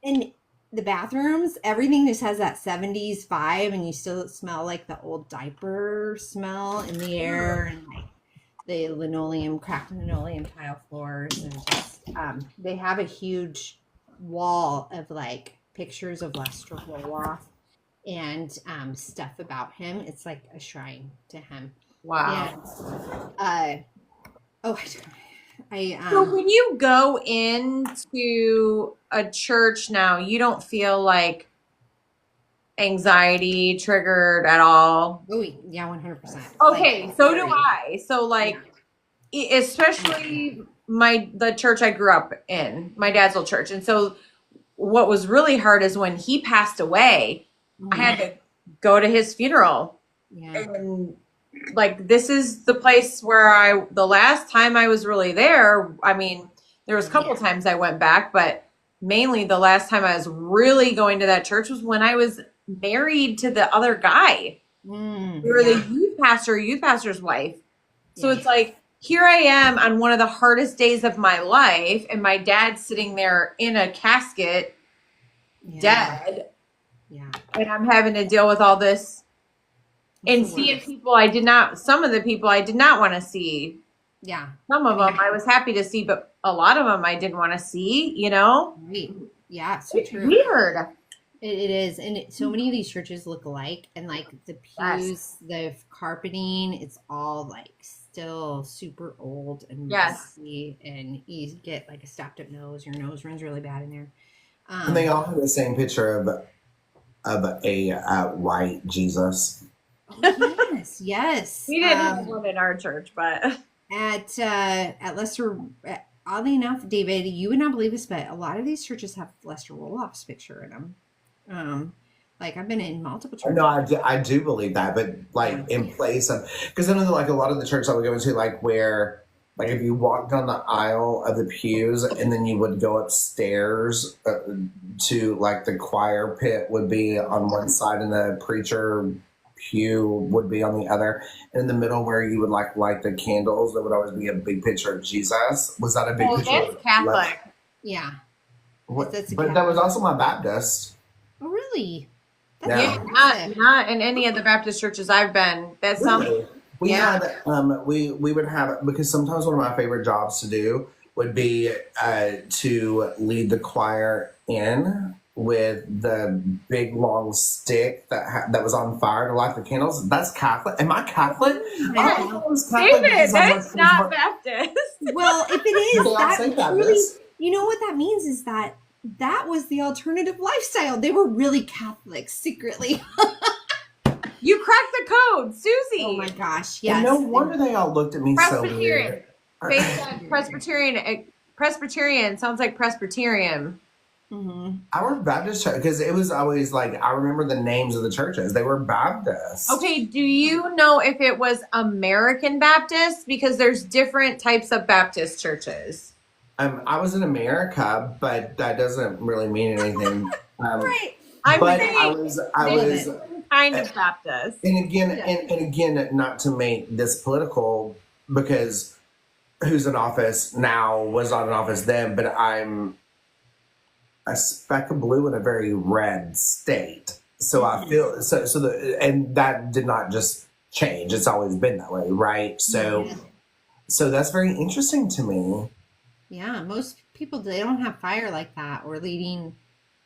And the bathrooms, everything just has that 70s vibe and you still smell like the old diaper smell in the air and like the cracked linoleum tile floors, and just they have a huge wall of like pictures of Lester Roloff and stuff about him. It's like a shrine to him. Wow. And, So when you go into a church now, you don't feel like anxiety triggered at all? oh yeah, 100%. Okay, Like, so do I. So like, especially the church I grew up in, my dad's old church. And so what was really hard is when he passed away, I had to go to his funeral. Yeah. And like, this is the place where the last time I was really there, I mean, there was a couple times I went back, but mainly the last time I was really going to that church was when I was married to the other guy. We were the youth pastor's wife. So it's like, here I am on one of the hardest days of my life, and my dad's sitting there in a casket, dead. Yeah. And I'm having to deal with all this and seeing people some of the people I did not want to see. Yeah. Some of them I was happy to see, but a lot of them I didn't want to see, you know? Right. Yeah, so It's true. weird. It is. And so many of these churches look alike. And like the pews, the carpeting, it's all like still super old and messy. And you get like a stopped up nose. Your nose runs really bad in there. And they all have the same picture of a white Jesus. Oh, yes. We didn't have one in our church, but At Lester, oddly enough, David, you would not believe this, but a lot of these churches have Lester Roloff's picture in them. Like I've been in multiple churches. No, I do believe that, but like in place of, because I know that like a lot of the churches I would go into, like where, like if you walked down the aisle of the pews and then you would go upstairs to like the choir pit would be on one side and the preacher pew would be on the other. And in the middle where you would like light the candles, there would always be a big picture of Jesus. Was that a big picture? that's Catholic. Yeah. What, That's a but that was also my Baptist. Oh, really? Yeah. Yeah, not in any of the Baptist churches I've been. That sounds Really? We had we would have, because sometimes one of my favorite jobs to do would be to lead the choir in with the big long stick that was on fire to light the candles. That's Catholic. Am I Catholic? I thought I was Catholic David, because I'm that's not Baptist. Well, if it is, They all say that really, Baptist. you know what that means is that was the alternative lifestyle. They were really Catholic secretly. You cracked the code, Susie. Oh my gosh, And yes. no wonder they all looked at me so Presbyterian. weird. Based on Presbyterian sounds like Presbyterian. Our Baptist church, because it was always like, I remember the names of the churches. They were Baptist. Okay, do you know if it was American Baptist? Because there's different types of Baptist churches. I was in America, but that doesn't really mean anything. Right. But I was kind of Baptist. And again, not to make this political, because who's in office now was not in office then, but I'm a speck of blue in a very red state. So I feel and that did not just change. It's always been that way, right? So that's very interesting to me. Yeah, most people, they don't have fire like that, or leading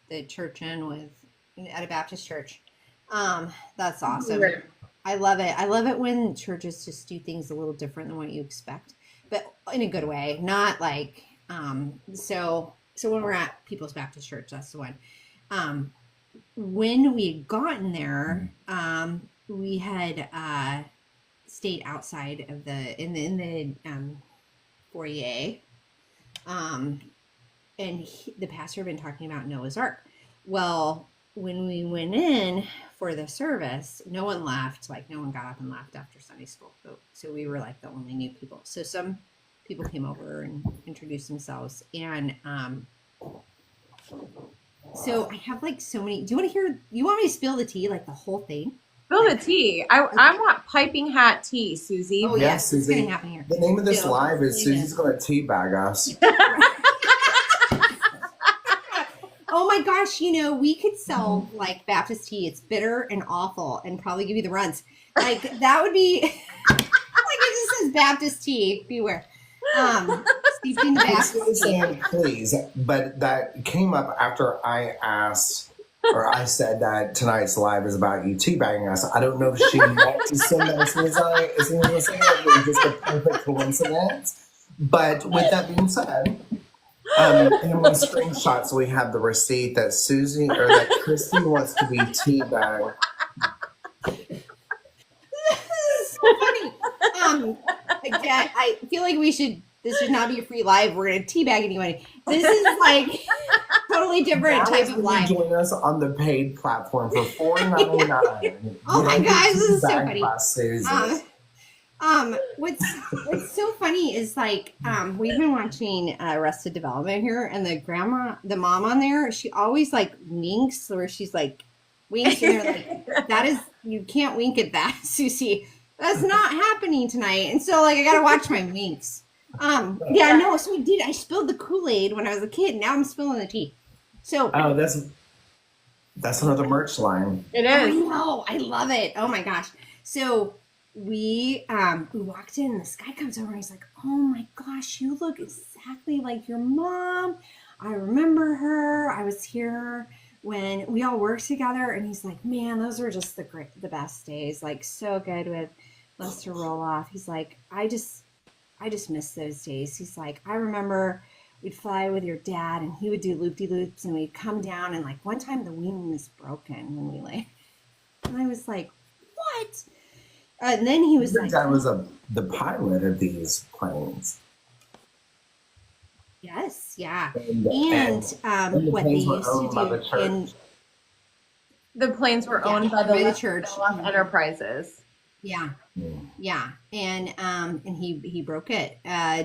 the church at a Baptist church. That's awesome. I love it. I love it when churches just do things a little different than what you expect, but in a good way. Not like so when we're at People's Baptist Church, that's the one. When we had gotten there, we had stayed outside of in the foyer. And the pastor had been talking about Noah's Ark. Well, when we went in for the service, no one left. Like, no one got up and left after Sunday school. So we were like the only new people. So some people came over and introduced themselves. And so I have like so many. Do you want me to spill the tea, like the whole thing? Spill the tea. I want piping hot tea, Susie. Oh, yes, Susie. What's gonna happen here? The name of this live is Susie's going to teabag us. Oh my gosh, we could sell like Baptist tea. It's bitter and awful and probably give you the runs. Like, that would be like, it just says Baptist tea. Beware. Steeped in the Baptist tea. Please, but that came up after I asked, or I said that tonight's live is about you teabagging us. I don't know if she meant to send that as soon as I was saying it. It was just a perfect coincidence. But with that being said, in my screenshots, we have the receipt that Christy wants to be teabagged. This is so funny. Again, I feel like this should not be a free live. We're going to teabag anybody. This is like totally different type of live. Join us on the paid platform for $4.99. Oh my gosh, this is so funny. What's so funny is like, we've been watching Arrested Development here, and the mom on there, she always like winks, where she's like winks, and they're like, that is, you can't wink at that, Susie. That's not happening tonight. And so like, I gotta watch my winks. So I spilled the Kool-Aid when I was a kid. Now I'm spilling the tea. So that's another merch line. It is. I know. I love it. Oh my gosh. So we walked in, and this guy comes over, and he's like, oh my gosh, you look exactly like your mom. I remember her. I was here when we all worked together. And he's like, man, those were just the best days. Like, so good with Lester Roloff. He's like, I just miss those days. He's like, I remember we'd fly with your dad, and he would do loop-de-loops, and we'd come down, and like one time the wing was broken when we landed. And I was like, what? And then he was like, I was the pilot of these planes. Yes, yeah. And what they used to do in the planes were owned by the church Enterprises. Yeah. And he broke it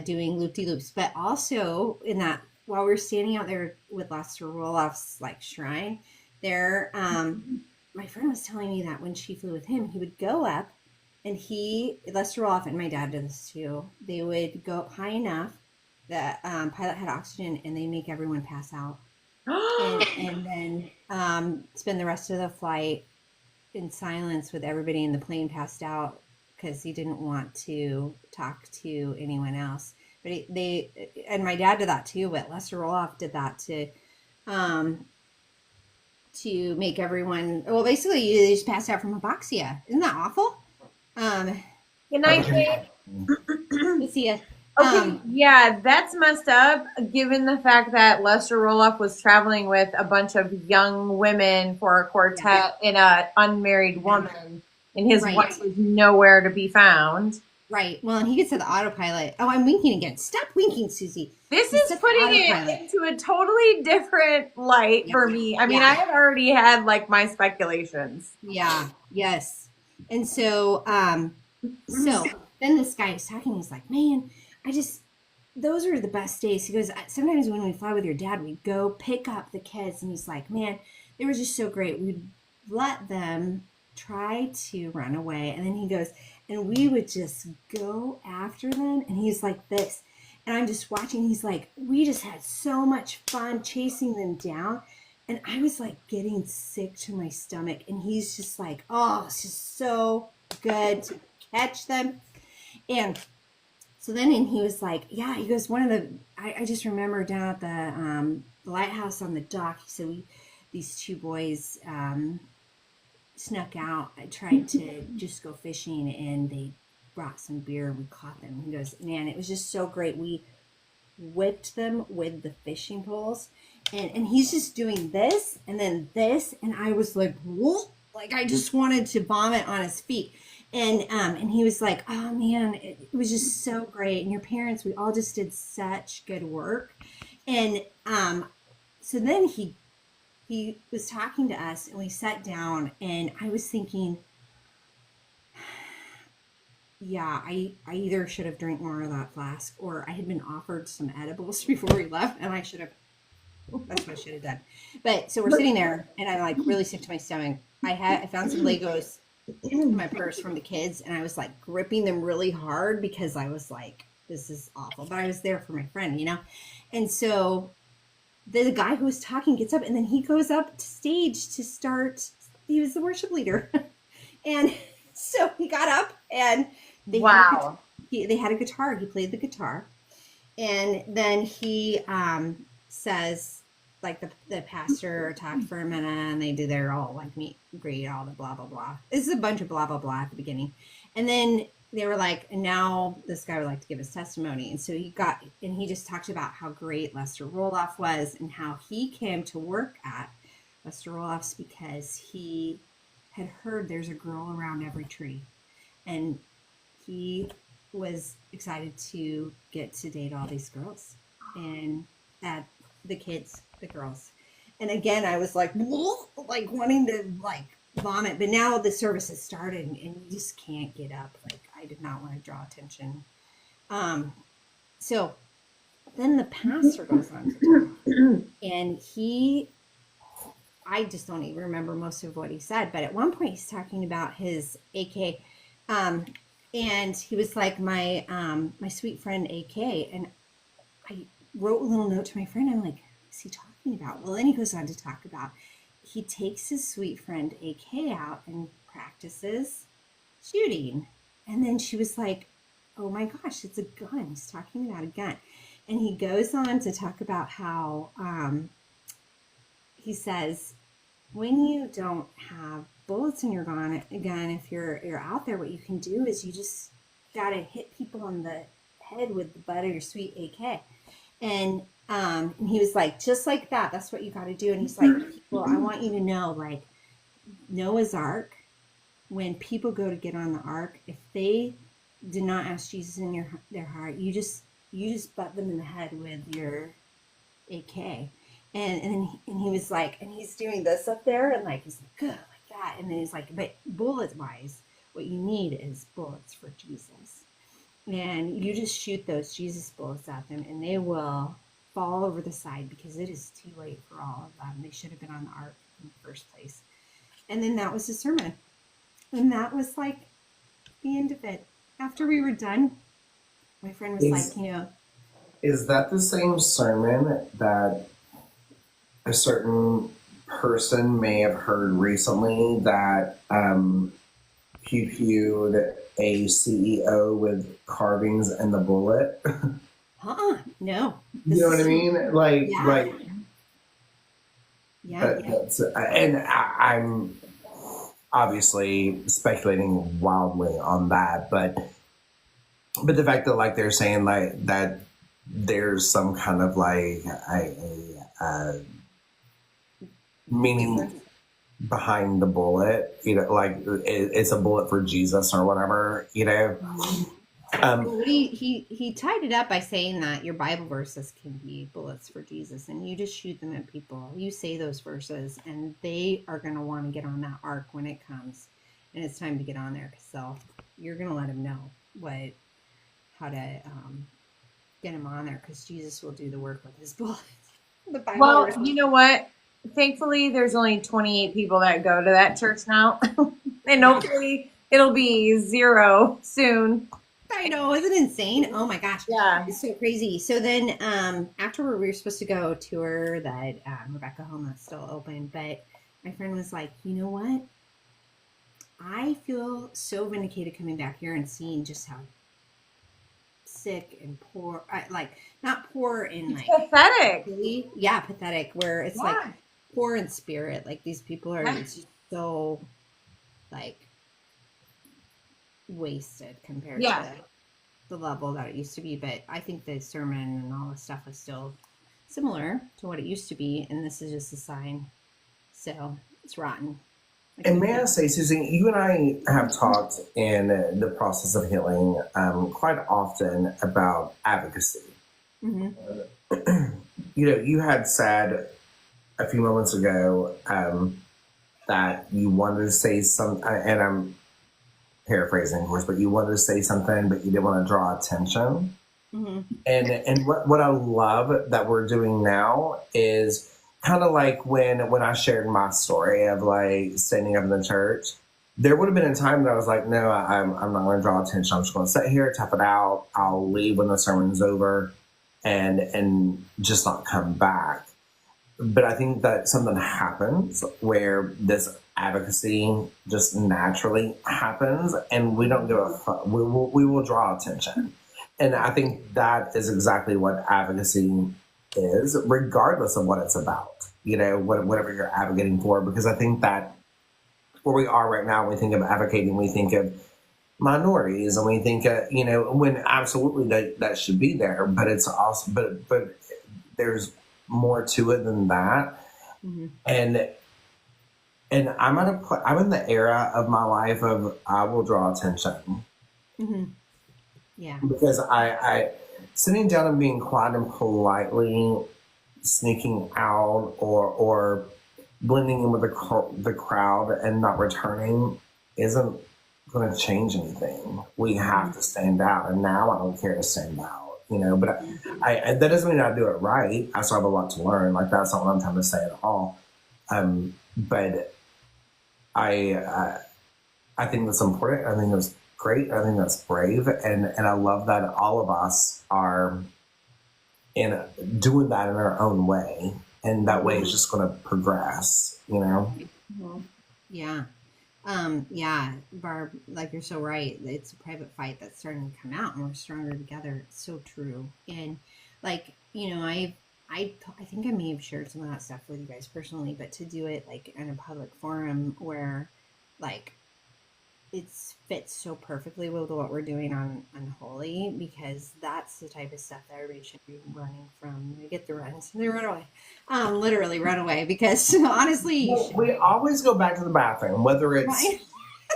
doing loop-de-loops. But also in that, while we were standing out there with Lester Roloff's like shrine there, my friend was telling me that when she flew with him, he would go up, and Lester Roloff and my dad did this too. They would go up high enough that pilot had oxygen, and they make everyone pass out, and then spend the rest of the flight in silence with everybody in the plane passed out, because he didn't want to talk to anyone else. But and my dad did that too, but Lester Roloff did that to make everyone, well, basically you just passed out from hypoxia. Isn't that awful? Good night, Kate. See ya. Okay, yeah, that's messed up, given the fact that Lester Roloff was traveling with a bunch of young women for a quartet in an unmarried woman, and his wife was nowhere to be found. Right. Well, and he gets to the autopilot. Oh, I'm winking again. Stop winking, Susie. This He's is set the putting autopilot. it into a totally different light Yeah. for me. I mean, Yeah. I had already had like my speculations. Yeah. Yes. And so then this guy is talking. He's like, man, I just, those are the best days. He goes, sometimes when we fly with your dad, we'd go pick up the kids. And he's like, man, they were just so great. We'd let them try to run away. And then he goes, and we would just go after them. And he's like this. And I'm just watching. He's like, we just had so much fun chasing them down. And I was like getting sick to my stomach. And he's just like, oh, it's just so good to catch them. And so then and he was like, yeah, he goes, one of the, I just remember down at the lighthouse on the dock, he said, these two boys snuck out. I tried to just go fishing and they brought some beer. We caught them. He goes, man, it was just so great. We whipped them with the fishing poles. And he's just doing this and then this. And I was like, whoa, like I just wanted to vomit on his feet. And he was like, oh man, it was just so great. And your parents, we all just did such good work. And so then he was talking to us and we sat down and I was thinking, yeah, I either should have drank more of that flask or I had been offered some edibles before we left and I should have, that's what I should have done. But so we're sitting there and I'm like really sick to my stomach. I found some Legos in my purse from the kids and I was like gripping them really hard because I was like, this is awful. But I was there for my friend, you know? And so the guy who was talking gets up and then he goes up to stage to start. He was the worship leader. And so he got up and they had a guitar. He played the guitar. And then he says, like the pastor talked for a minute and they do their all like meet and greet, all the blah, blah, blah. This is a bunch of blah, blah, blah at the beginning. And then they were like, and now this guy would like to give his testimony. And so he just talked about how great Lester Roloff was and how he came to work at Lester Roloff's because he had heard there's a girl around every tree. And he was excited to get to date all these girls and the kids, the girls. And again, I was like, like wanting to like vomit. But now the service has started and you just can't get up. Like I did not want to draw attention. So then the pastor goes on to talk. And I just don't even remember most of what he said. But at one point he's talking about his AK. And he was like, my sweet friend AK. And I wrote a little note to my friend. I'm like, what's he talking about? Well, then he goes on to talk about he takes his sweet friend AK out and practices shooting. And then she was like, oh my gosh, it's a gun. He's talking about a gun. And he goes on to talk about how he says, when you don't have bullets in your gun, if you're out there, what you can do is you just gotta hit people on the head with the butt of your sweet AK. And he was like, just like that, that's what you got to do. And he's like, well, I want you to know, like Noah's Ark, when people go to get on the ark, if they did not ask Jesus in their heart, you just butt them in the head with your AK. And he was like, and he's doing this up there, and like he's like, good, like that. And then he's like, but bullet wise, what you need is bullets for Jesus. And you just shoot those Jesus bullets at them, and they will fall over the side because it is too late for all of them. They should have been on the ark in the first place. And then that was the sermon. And that was like the end of it. After we were done, my friend was like, you know. Is that the same sermon that a certain person may have heard recently that he viewed a CEO with carvings and the bullet? No. You know what I mean? Like, yeah. like, yeah. And I'm obviously speculating wildly on that, but the fact that like they're saying like that there's some kind of like a meaning behind the bullet, you know, like it's a bullet for Jesus or whatever, you know. Um, What he tied it up by saying that your Bible verses can be bullets for Jesus, and you just shoot them at people. You say those verses, and they are going to want to get on that ark when it comes, and it's time to get on there. So you're going to let them know how to get him on there, because Jesus will do the work with his bullets. The Bible Well, verse. you know what? Thankfully, there's only 28 people that go to that church now. And hopefully it'll be 0 soon. I know, isn't it insane? Oh my gosh. Yeah. It's so crazy. So then afterward we were supposed to go tour that Rebecca home that's still open, but my friend was like, you know what? I feel so vindicated coming back here and seeing just how sick and poor, like not poor in like Pathetic. really, yeah, pathetic, where it's like Yeah. poor in spirit. Like these people are Yeah. just so like wasted compared Yeah. to the level that it used to be. But I think the sermon and all the stuff is still similar to what it used to be, and this is just a sign. So it's rotten. Like, and may I say, Susie, you and I have talked in the process of healing quite often about advocacy. mm-hmm. You know, you had said a few moments ago that you wanted to say something, and I'm paraphrasing, of course, but you wanted to say something, but you didn't want to draw attention. Mm-hmm. And what I love that we're doing now is kind of like when I shared my story of like standing up in the church. There would have been a time that I was like, no, I'm not going to draw attention. I'm just going to sit here, tough it out. I'll leave when the sermon's over, and just not come back. But I think that something happens where this advocacy just naturally happens, and we don't give a fuck. We will draw attention. And I think that is exactly what advocacy is, regardless of what it's about, you know, whatever you're advocating for. Because I think that where we are right now, when we think of advocating, we think of minorities, and we think, you know, when absolutely that should be there, but it's also, but there's more to it than that. Mm-hmm. And I'm in the era of my life of I will draw attention. Mm-hmm. Yeah. Because I sitting down and being quiet and politely sneaking out or blending in with the crowd and not returning isn't going to change anything. We have to stand out, and now I don't care to stand out, you know. But I that doesn't mean I do it right. I still have a lot to learn. Like, that's not what I'm trying to say at all. But I think that's important. I think that's great. I think that's brave, and I love that all of us are doing that in our own way, and that way it's just going to progress, you know. Yeah. Yeah, Barb, like, you're so right. It's a private fight that's starting to come out, and we're stronger together. It's so true. And like, you know, I think I may have shared some of that stuff with you guys personally, but to do it like in a public forum where like it fits so perfectly with what we're doing on Unholy, because that's the type of stuff that everybody should be running from. They get the runs, they run away, literally run away, because honestly, we always go back to the bathroom, whether it's right?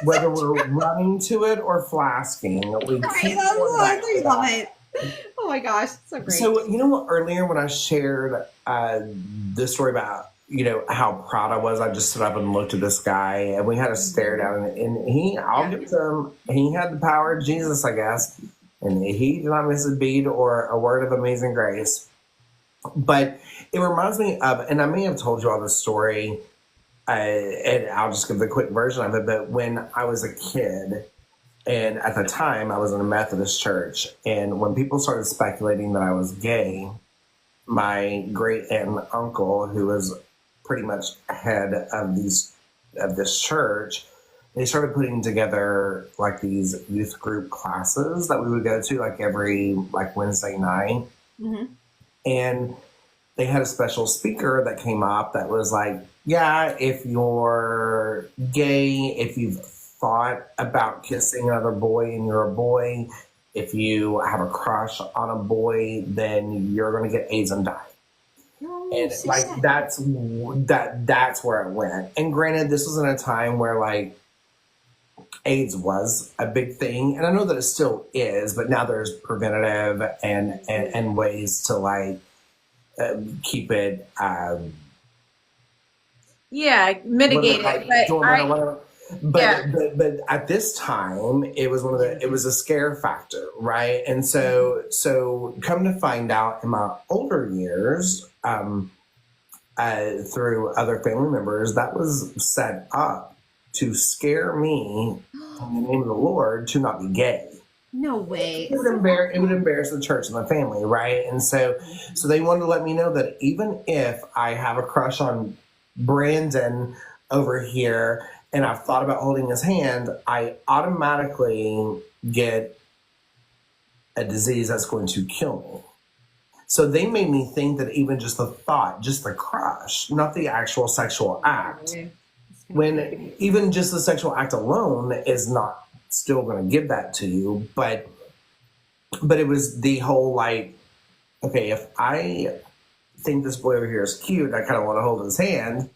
whether we're running to it or flasking. We keep going back to Love that. it. Oh my gosh, so great. So, you know what, earlier when I shared this story about, you know, how proud I was, I just stood up and looked at this guy, and we had a stare down, and I'll give it to him, he had the power of Jesus, I guess, and he did not miss a beat or a word of amazing grace. But it reminds me of, and I may have told you all this story, and I'll just give the quick version of it, but when I was a kid, and at the time I was in a Methodist church, and when people started speculating that I was gay, my great aunt and uncle, who was pretty much head of this church, they started putting together like these youth group classes that we would go to like every like Wednesday night. Mm-hmm. And they had a special speaker that came up that was like, yeah, if you're gay, if you've thought about kissing another boy and you're a boy, if you have a crush on a boy, then you're going to get AIDS and die. And like that's where it went. And granted, this was in a time where like AIDS was a big thing, and I know that it still is, but now there's preventative and ways to like keep it. Yeah, mitigate it. Like But dormant or whatever. yeah. But at this time, it was it was a scare factor, right? And so come to find out, in my older years, through other family members, that was set up to scare me in the name of the Lord to not be gay. No way. It would embarrass the church and the family, right? And so they wanted to let me know that even if I have a crush on Brandon over here and I've thought about holding his hand, I automatically get a disease that's going to kill me. So they made me think that even just the thought, just the crush, not the actual sexual act, when even just the sexual act alone is not still going to give that to you, but it was the whole like, okay, if I think this boy over here is cute, I kind of want to hold his hand,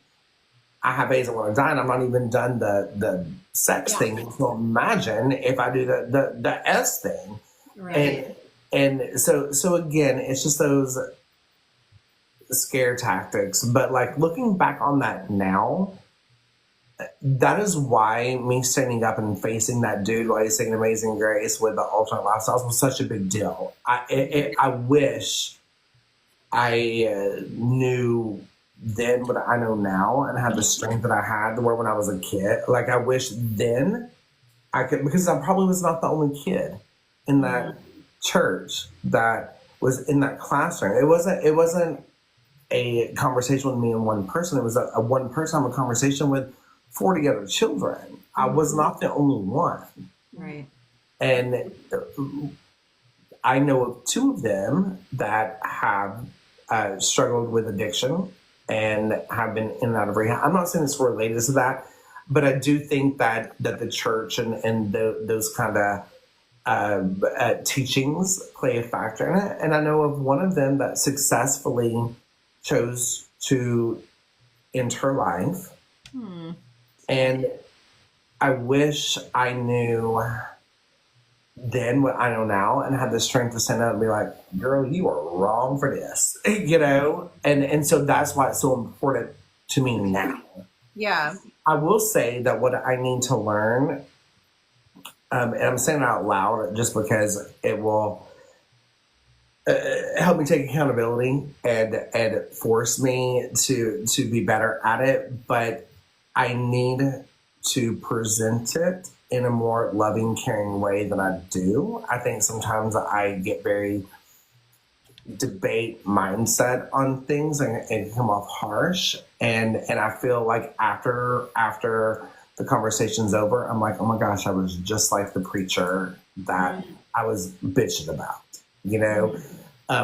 I have AIDS, I want to die, and I'm not even done the sex thing. So imagine if I do the S thing. Right. And so again, it's just those scare tactics. But like looking back on that now, that is why me standing up and facing that dude while he's singing Amazing Grace with the alternate lifestyles was such a big deal. I wish I knew then what I know now and had the strength that I had where when I was a kid. Like I wish then I could, because I probably was not the only kid in that church that was in that classroom. It wasn't a conversation with me and one person. It was a one person having a conversation with 40 other children. I was not the only one. Right. And I know of two of them that have struggled with addiction and have been in and out of rehab. I'm not saying it's related to that, but I do think that the church and those kind of teachings play a factor in it. And I know of one of them that successfully chose to end her life. And I wish I knew then what I know now and had the strength to stand up and be like, girl, you are wrong for this, you know? And so that's why it's so important to me now. Yeah. I will say that what I need to learn, and I'm saying it out loud just because it will help me take accountability and force me to be better at it, but I need to present it in a more loving, caring way than I do. I think sometimes I get very debate mindset on things and come off harsh. And I feel like after the conversation's over, I'm like, oh my gosh, I was just like the preacher that I was bitching about, you know? But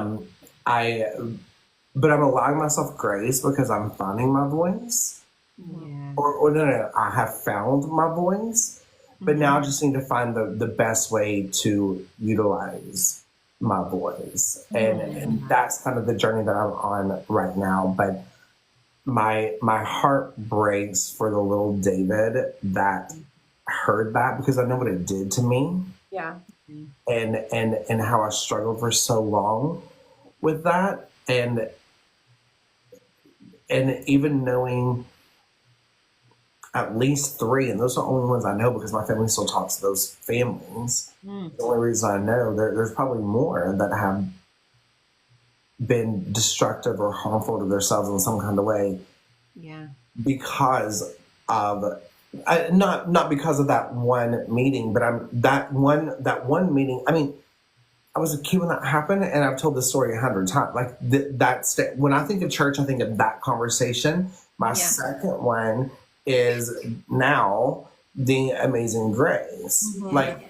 I'm allowing myself grace because I'm finding my voice. Yeah. Or no, I have found my voice, but now I just need to find the best way to utilize my voice. And that's kind of the journey that I'm on right now. But my heart breaks for the little David that heard that, because I know what it did to me. Yeah. And how I struggled for so long with that. And even knowing at least 3, and those are the only ones I know because my family still talks to those families. The only reason I know, there's probably more that have been destructive or harmful to themselves in some kind of way. Yeah. Because of not because of that one meeting, but that one meeting. I mean, I was a kid when that happened, and I've told this story 100 times. Like when I think of church, I think of that conversation. My second one is now the Amazing Grace. Like,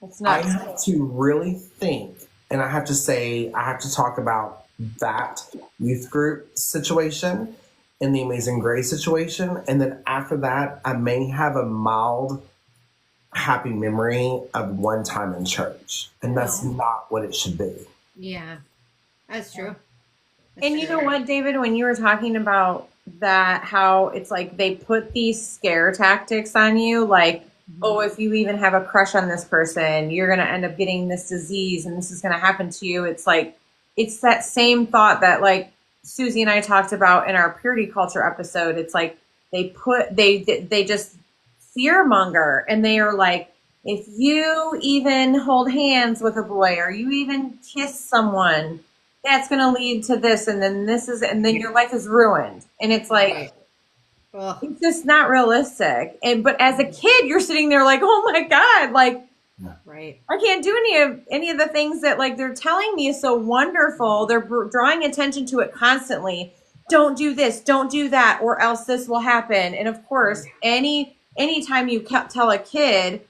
it's not. I have to really think, and I have to talk about that youth group situation and the Amazing Grace situation. And then after that, I may have a mild, happy memory of one time in church. And that's not what it should be. Yeah. That's true. And you know what, David, when you were talking about that how it's like they put these scare tactics on you, like, oh, if you even have a crush on this person, you're going to end up getting this disease and this is going to happen to you. It's like, it's that same thought that like Susie and I talked about in our purity culture episode. It's like they just fear monger, and they are like, if you even hold hands with a boy or you even kiss someone, that's going to lead to this, and then this is, and then your life is ruined. And it's like, Right. Ugh. it's just not realistic. And but as a kid, you're sitting there like, oh my God, like Right. I can't do any of the things that like they're telling me is so wonderful. They're drawing attention to it constantly. Don't do this, don't do that, or else this will happen. And of course, anytime you tell a kid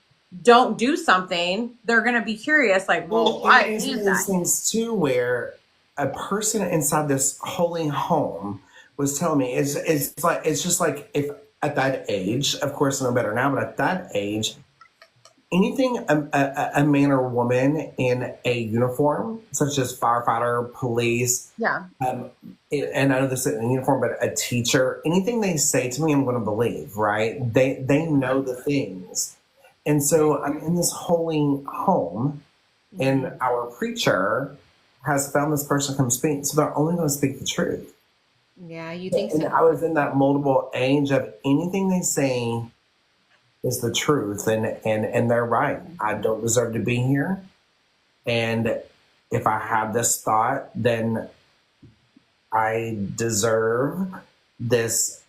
don't do something, they're going to be curious, like, well, why it's is those that? things too where a person inside this holy home was telling me it's just like if at that age, of course, no better now, but at that age, anything a man or woman in a uniform, such as firefighter, police, Yeah. and I know this isn't a uniform, but a teacher, anything they say to me, I'm going to believe, right? They know the things. And so I'm in this holy home, and our preacher has found this person to come speak. So they're only going to speak the truth. Yeah, you think And so? I was in that multiple age of anything they say is the truth, and they're right. I don't deserve to be here. And if I have this thought, then I deserve this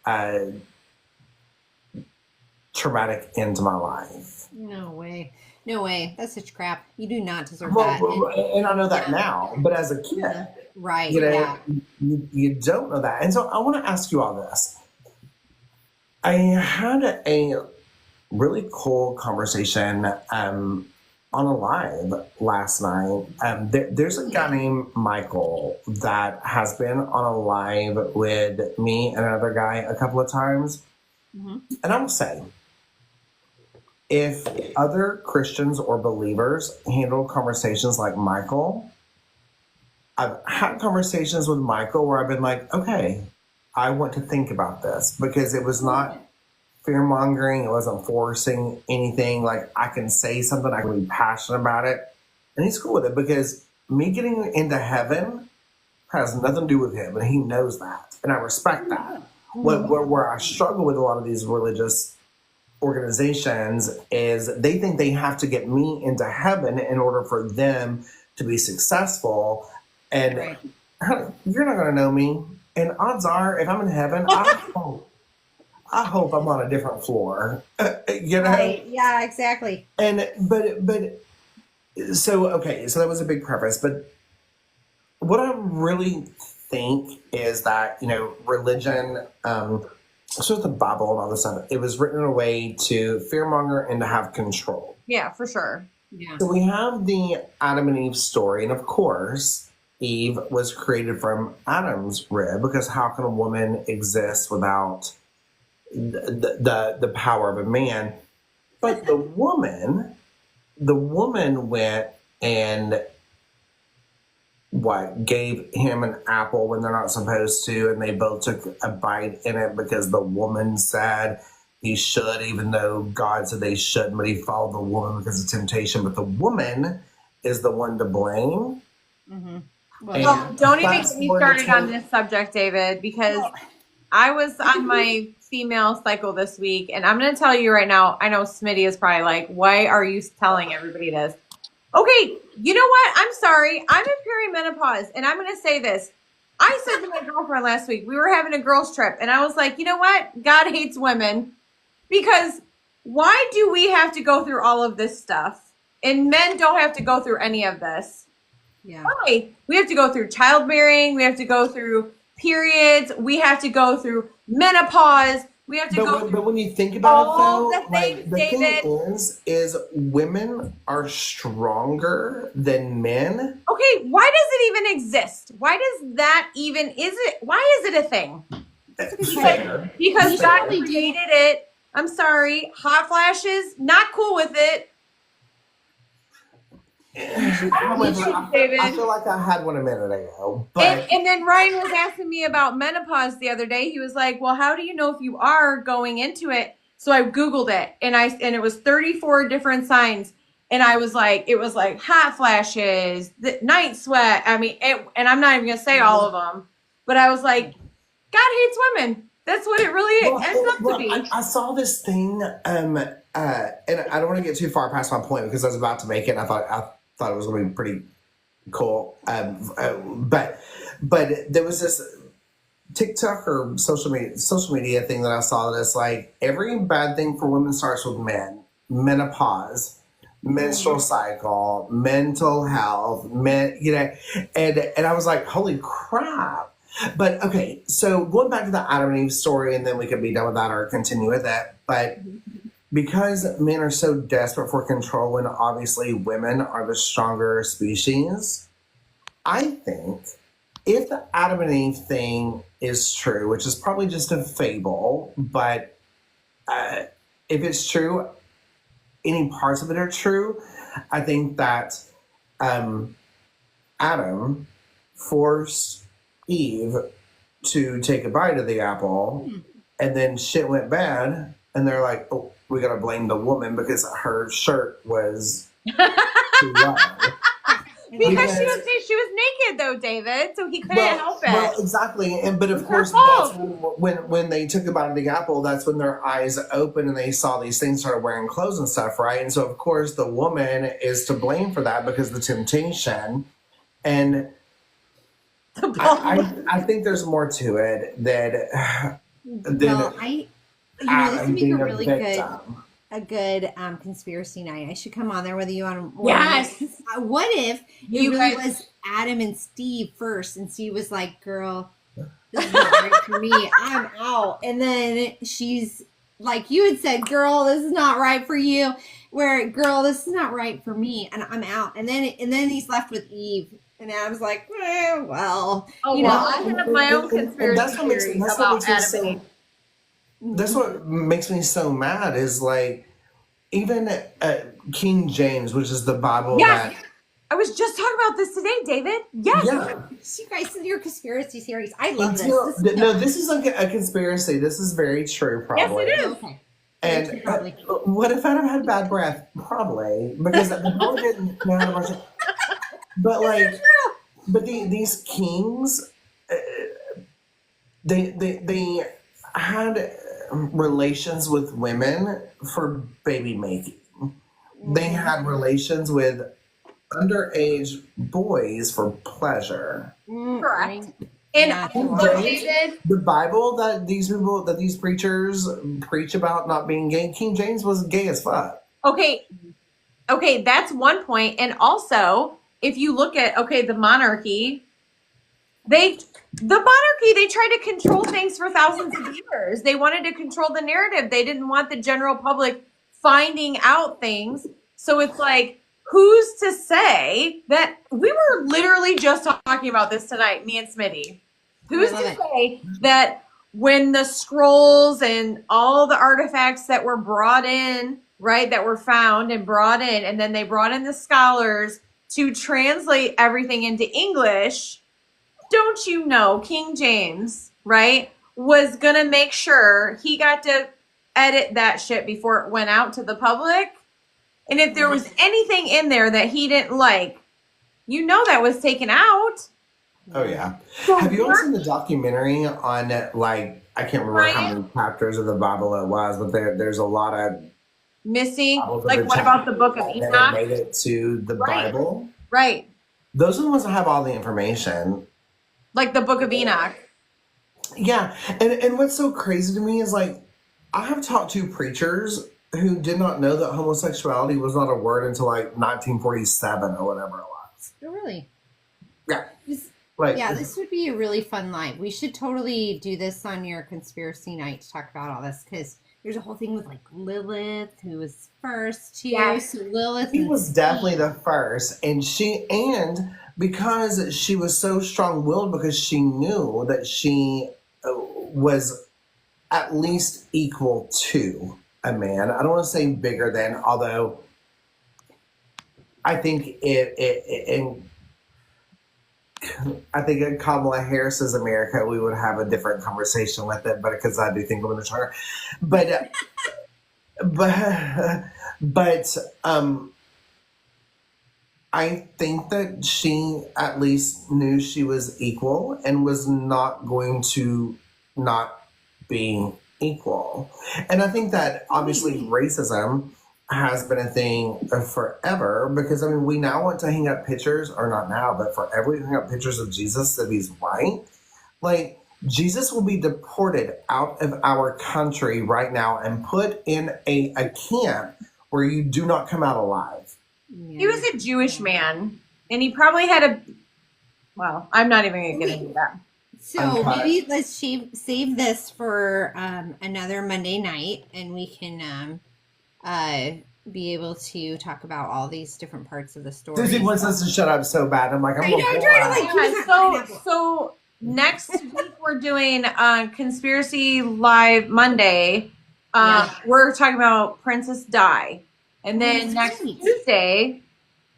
traumatic end to my life. No way. No way. That's such crap. You do not deserve Well, that. and I know that Yeah. now, but as a kid, Yeah. Right. you know, Yeah. you don't know that. And so I want to ask you all this. I had a really cool conversation on a live last night. There's a guy named Michael that has been on a live with me and another guy a couple of times. Mhm. And I will say, if other Christians or believers handle conversations like Michael, I've had conversations with Michael where I've been like, okay, I want to think about this, because it was not fear mongering. It wasn't forcing anything. Like, I can say something, I can be passionate about it. And he's cool with it, because me getting into heaven has nothing to do with him. And he knows that. And I respect that. Where I struggle with a lot of these religious organizations is they think they have to get me into heaven in order for them to be successful. And Right. you're not going to know me. And odds are, if I'm in heaven, I hope I'm on a different floor. You know? Right. Yeah, exactly. And but so okay, so that was a big preface. But what I really think is that, you know, religion, so with the Bible and all this stuff, it was written in a way to fearmonger and to have control. Yeah, for sure. Yeah. So we have the Adam and Eve story, and of course, Eve was created from Adam's rib, because how can a woman exist without the power of a man? But the woman went and gave him an apple when they're not supposed to, and they both took a bite in it because the woman said he should, even though God said they shouldn't, but he followed the woman because of temptation. But the woman is the one to blame. Mm-hmm. And Well, don't even that's get me where the started on total- this subject, David, because I was on my female cycle this week, and I'm going to tell you right now, I know Smitty is probably like, why are you telling everybody this? Okay, you know what? I'm sorry. I'm in perimenopause, and I'm going to say this. I said to my girlfriend last week, we were having a girls' trip, and I was like, you know what? God hates women, because why do we have to go through all of this stuff? And men don't have to go through any of this. Yeah. Why? We have to go through childbearing. We have to go through periods. We have to go through menopause. We have to go through But when you think about all it, though, the like, things, the David. thing is women are stronger than men. Okay, why does it even exist? Why does that even why is it a thing? Fair. Because God Exactly. created it. I'm sorry. Hot flashes, not cool with it. You should, However, David. I feel like I had one a minute ago, And then Ryan was asking me about menopause the other day. He was like, "Well, how do you know if you are going into it?" So I Googled it, and it was 34 different signs, and I was like, it was like hot flashes, the night sweat. I mean, and I'm not even gonna say all of them, but I was like, God hates women. That's what it really ends up to be. I saw this thing, and I don't want to get too far past my point because I was about to make it. And I thought it was going to be pretty cool, but there was this TikTok or social media thing that I saw that's like every bad thing for women starts with men: menopause, menstrual cycle, mental health, and I was like, holy crap. But okay, so going back to the Adam and Eve story, and then we could be done with that or continue with it. But because men are so desperate for control, and obviously women are the stronger species, I think if the Adam and Eve thing is true, which is probably just a fable, but if it's true, any parts of it are true, I think that Adam forced Eve to take a bite of the apple, and then shit went bad, and they're like, oh, we gotta blame the woman because her shirt was too low. Because she was naked though, David, so he couldn't help it. Well, exactly, but of course, that's when they took a bite of the apple, that's when their eyes opened and they saw these things, started wearing clothes and stuff, right? And so, of course, the woman is to blame for that because of the temptation, and I think there's more to it than this would make a really good conspiracy night. I should come on there with you on. Yes. What if it really was Adam and Steve first, and Steve was like, "Girl, this is not right for me. I'm out," and then she's like you had said, "Girl, this is not right for you." Where, "Girl, this is not right for me, and I'm out." And then he's left with Eve. And Adam's like, well, I have my own conspiracy theory about Adam and Eve. That's what makes me so mad is like, even King James, which is the Bible that... I was just talking about this today, David. Yes. Yeah. You guys, your conspiracy theories. I love this. This isn't a conspiracy. This is very true, probably. Yes, it is. Okay. And what if Adam had bad breath? Probably. Because the Bible didn't know how to brush it. But these kings, they had relations with women for baby making. They had relations with underage boys for pleasure. Correct. And David, the Bible that these preachers preach about not being gay, King James was gay as fuck. Okay, that's one point. And also, if you look at the monarchy, they tried to control things for thousands of years. They wanted to control the narrative. They didn't want the general public finding out things. So it's like, who's to say that we were literally just talking about this tonight, me and Smitty. Who's to say that when the scrolls and all the artifacts that were brought in, right, that were found and brought in, and then they brought in the scholars to translate everything into English, don't you know King James, right, was going to make sure he got to edit that shit before it went out to the public? And if there was anything in there that he didn't like, that was taken out. Oh, yeah. Have you all seen the documentary on, I can't remember how many chapters of the Bible it was, but there's a lot of missing. Like, what about the book of Enoch? Made it to the Bible. Right. Those are the ones that have all the information. Like the book of Enoch. Yeah. And what's so crazy to me is, I have talked to preachers who did not know that homosexuality was not a word until, 1947 or whatever it was. Oh, really? Yeah. This would be a really fun night. We should totally do this on your conspiracy night to talk about all this, because there's a whole thing with Lilith, who was first too. Yeah. So Lilith, she was definitely the first, and because she was so strong-willed, because she knew that she was at least equal to a man. I don't want to say bigger than, although I think I think in Kamala Harris's America, we would have a different conversation with it, but because I do think we're going to try her. But, but I think that she at least knew she was equal and was not going to not be equal. And I think that obviously racism has been a thing forever because I mean we now want to hang up pictures, or not now, but forever we hang up pictures of Jesus that he's white. Like Jesus will be deported out of our country right now and put in a camp where you do not come out alive. He was a Jewish man, and he probably had a. Well, I'm not even going to get into that. So maybe let's save this for another Monday night, and we can be able to talk about all these different parts of the story. Susie wants us to shut up so bad. I'm like, I'm trying to so next week we're doing Conspiracy Live Monday. We're talking about Princess Di. And then next Tuesday,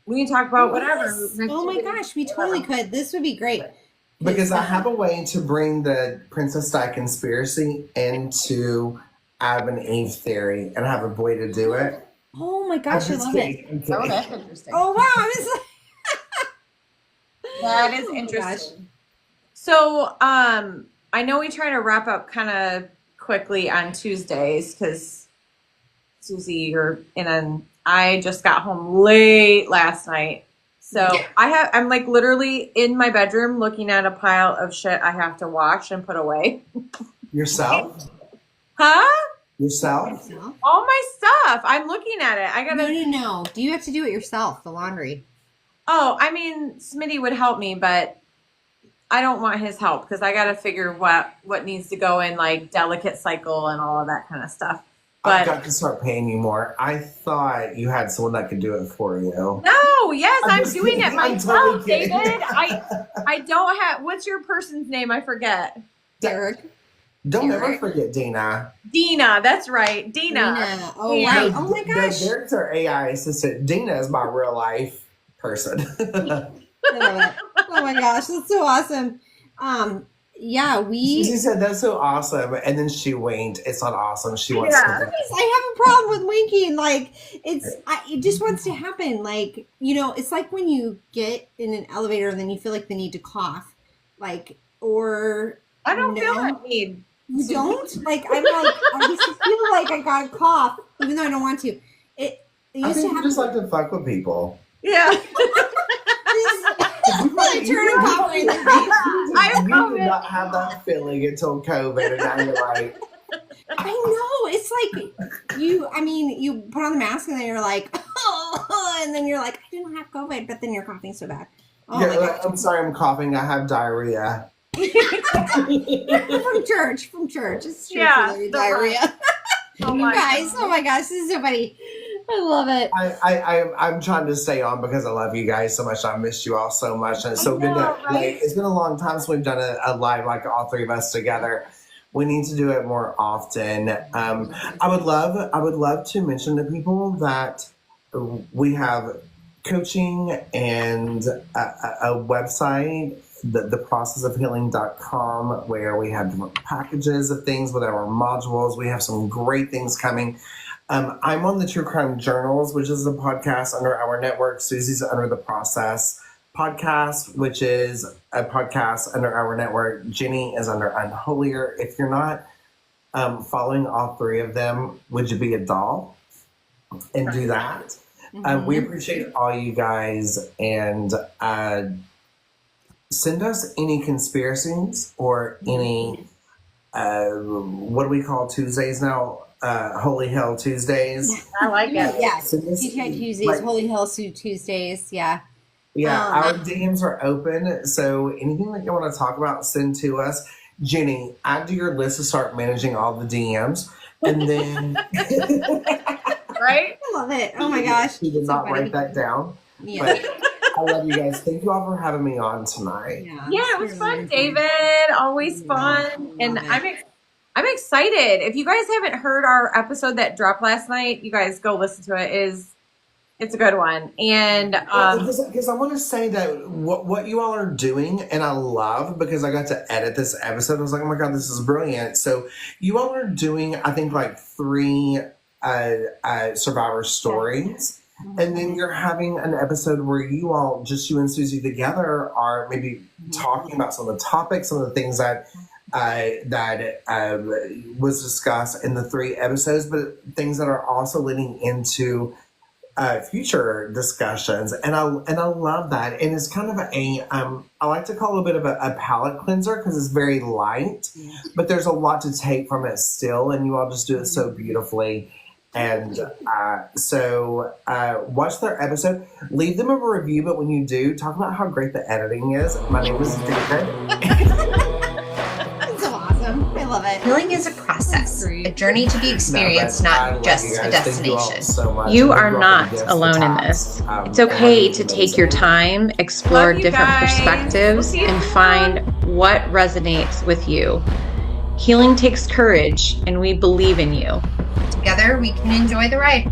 we can talk about whatever. Oh my gosh, we totally could. This would be great. Because I have a way to bring the Princess Di conspiracy into Adam and Eve theory, and I have a way to do it. Oh my gosh, I love it. Oh, that's interesting. Oh wow, that is interesting. So, I know we try to wrap up kind of quickly on Tuesdays because Susie, I just got home late last night. So I'm like literally in my bedroom looking at a pile of shit I have to wash and put away. Yourself? Huh? Yourself? All my stuff. I'm looking at it. I gotta. No. Do you have to do it yourself? The laundry? Oh, I mean, Smitty would help me, but I don't want his help because I gotta figure what needs to go in like delicate cycle and all of that kind of stuff. But I've got to start paying you more. I thought you had someone that could do it for you. No, yes, I'm doing kidding. it myself, totally kidding. David. I don't have. What's your person's name? I forget. Derek. Don't ever forget Dina. Dina, that's right, Dina. Oh right. Oh my gosh. Derek's our AI assistant. Dina is my real life person. I love it. Oh my gosh, that's so awesome. She said that's so awesome, and then she winked. It's not awesome. She wants to. I have a problem with winking. Like it just wants to happen. Like it's like when you get in an elevator and then you feel like the need to cough, or I don't feel that need. You don't? Like I'm like I just feel like I gotta cough even though I don't want to. It used to happen. You just like to fuck with people. Yeah. I did not have that feeling until COVID, and now you're like, I know. It's like you put on the mask and then you're like, oh, and then you're like, I don't have COVID, but then you're coughing so bad. Oh yeah, like, I'm sorry, I'm coughing. I have diarrhea. from church. It's church diarrhea. Oh you guys, oh my gosh, this is so funny. I love it. I'm trying to stay on because I love you guys so much. I missed you all so much, and it's so good to it's been a long time since we've done a live like all three of us together. We need to do it more often. I would love to mention to people that we have coaching and a website, theprocessofhealing.com, where we have different packages of things with our modules. We have some great things coming. I'm on the True Crime Journals, which is a podcast under our network. Susie's under the Process podcast, which is a podcast under our network. Jenny is under Unholy. If you're not following all three of them, would you be a doll and do that? We appreciate all you guys, and send us any conspiracies or any what do we call Tuesdays now? Holy Hell Tuesdays. I like it. Yes. TGI Tuesdays, Holy Hell Tuesdays. Yeah. Yeah, our DMs are open. So anything that you want to talk about, send to us. Jenny, add to your list to start managing all the DMs. And then right? I love it. Oh my gosh. She did not write that down. Yeah. But I love you guys. Thank you all for having me on tonight. Yeah, it was fun, David. Always fun. And I'm excited. If you guys haven't heard our episode that dropped last night, you guys go listen to it. It's a good one. And because I want to say that what you all are doing, and I love, because I got to edit this episode. I was like, oh my God, this is brilliant. So you all are doing, I think, like 3 survivor stories. And then you're having an episode where you all, just you and Susie together, are maybe talking about some of the topics, some of the things that was discussed in the 3 episodes, but things that are also leading into future discussions. And I love that. And it's kind of I like to call it a bit of a palate cleanser, because it's very light, but there's a lot to take from it still, and you all just do it so beautifully. And so watch their episode, leave them a review, but when you do, talk about how great the editing is. My name is David. So awesome. I love it. Healing is a process, a journey to be experienced, not just a destination. You are not alone in this. It's okay to take your time, explore different perspectives, and find what resonates with you. Healing takes courage, and we believe in you. Together, we can enjoy the ride.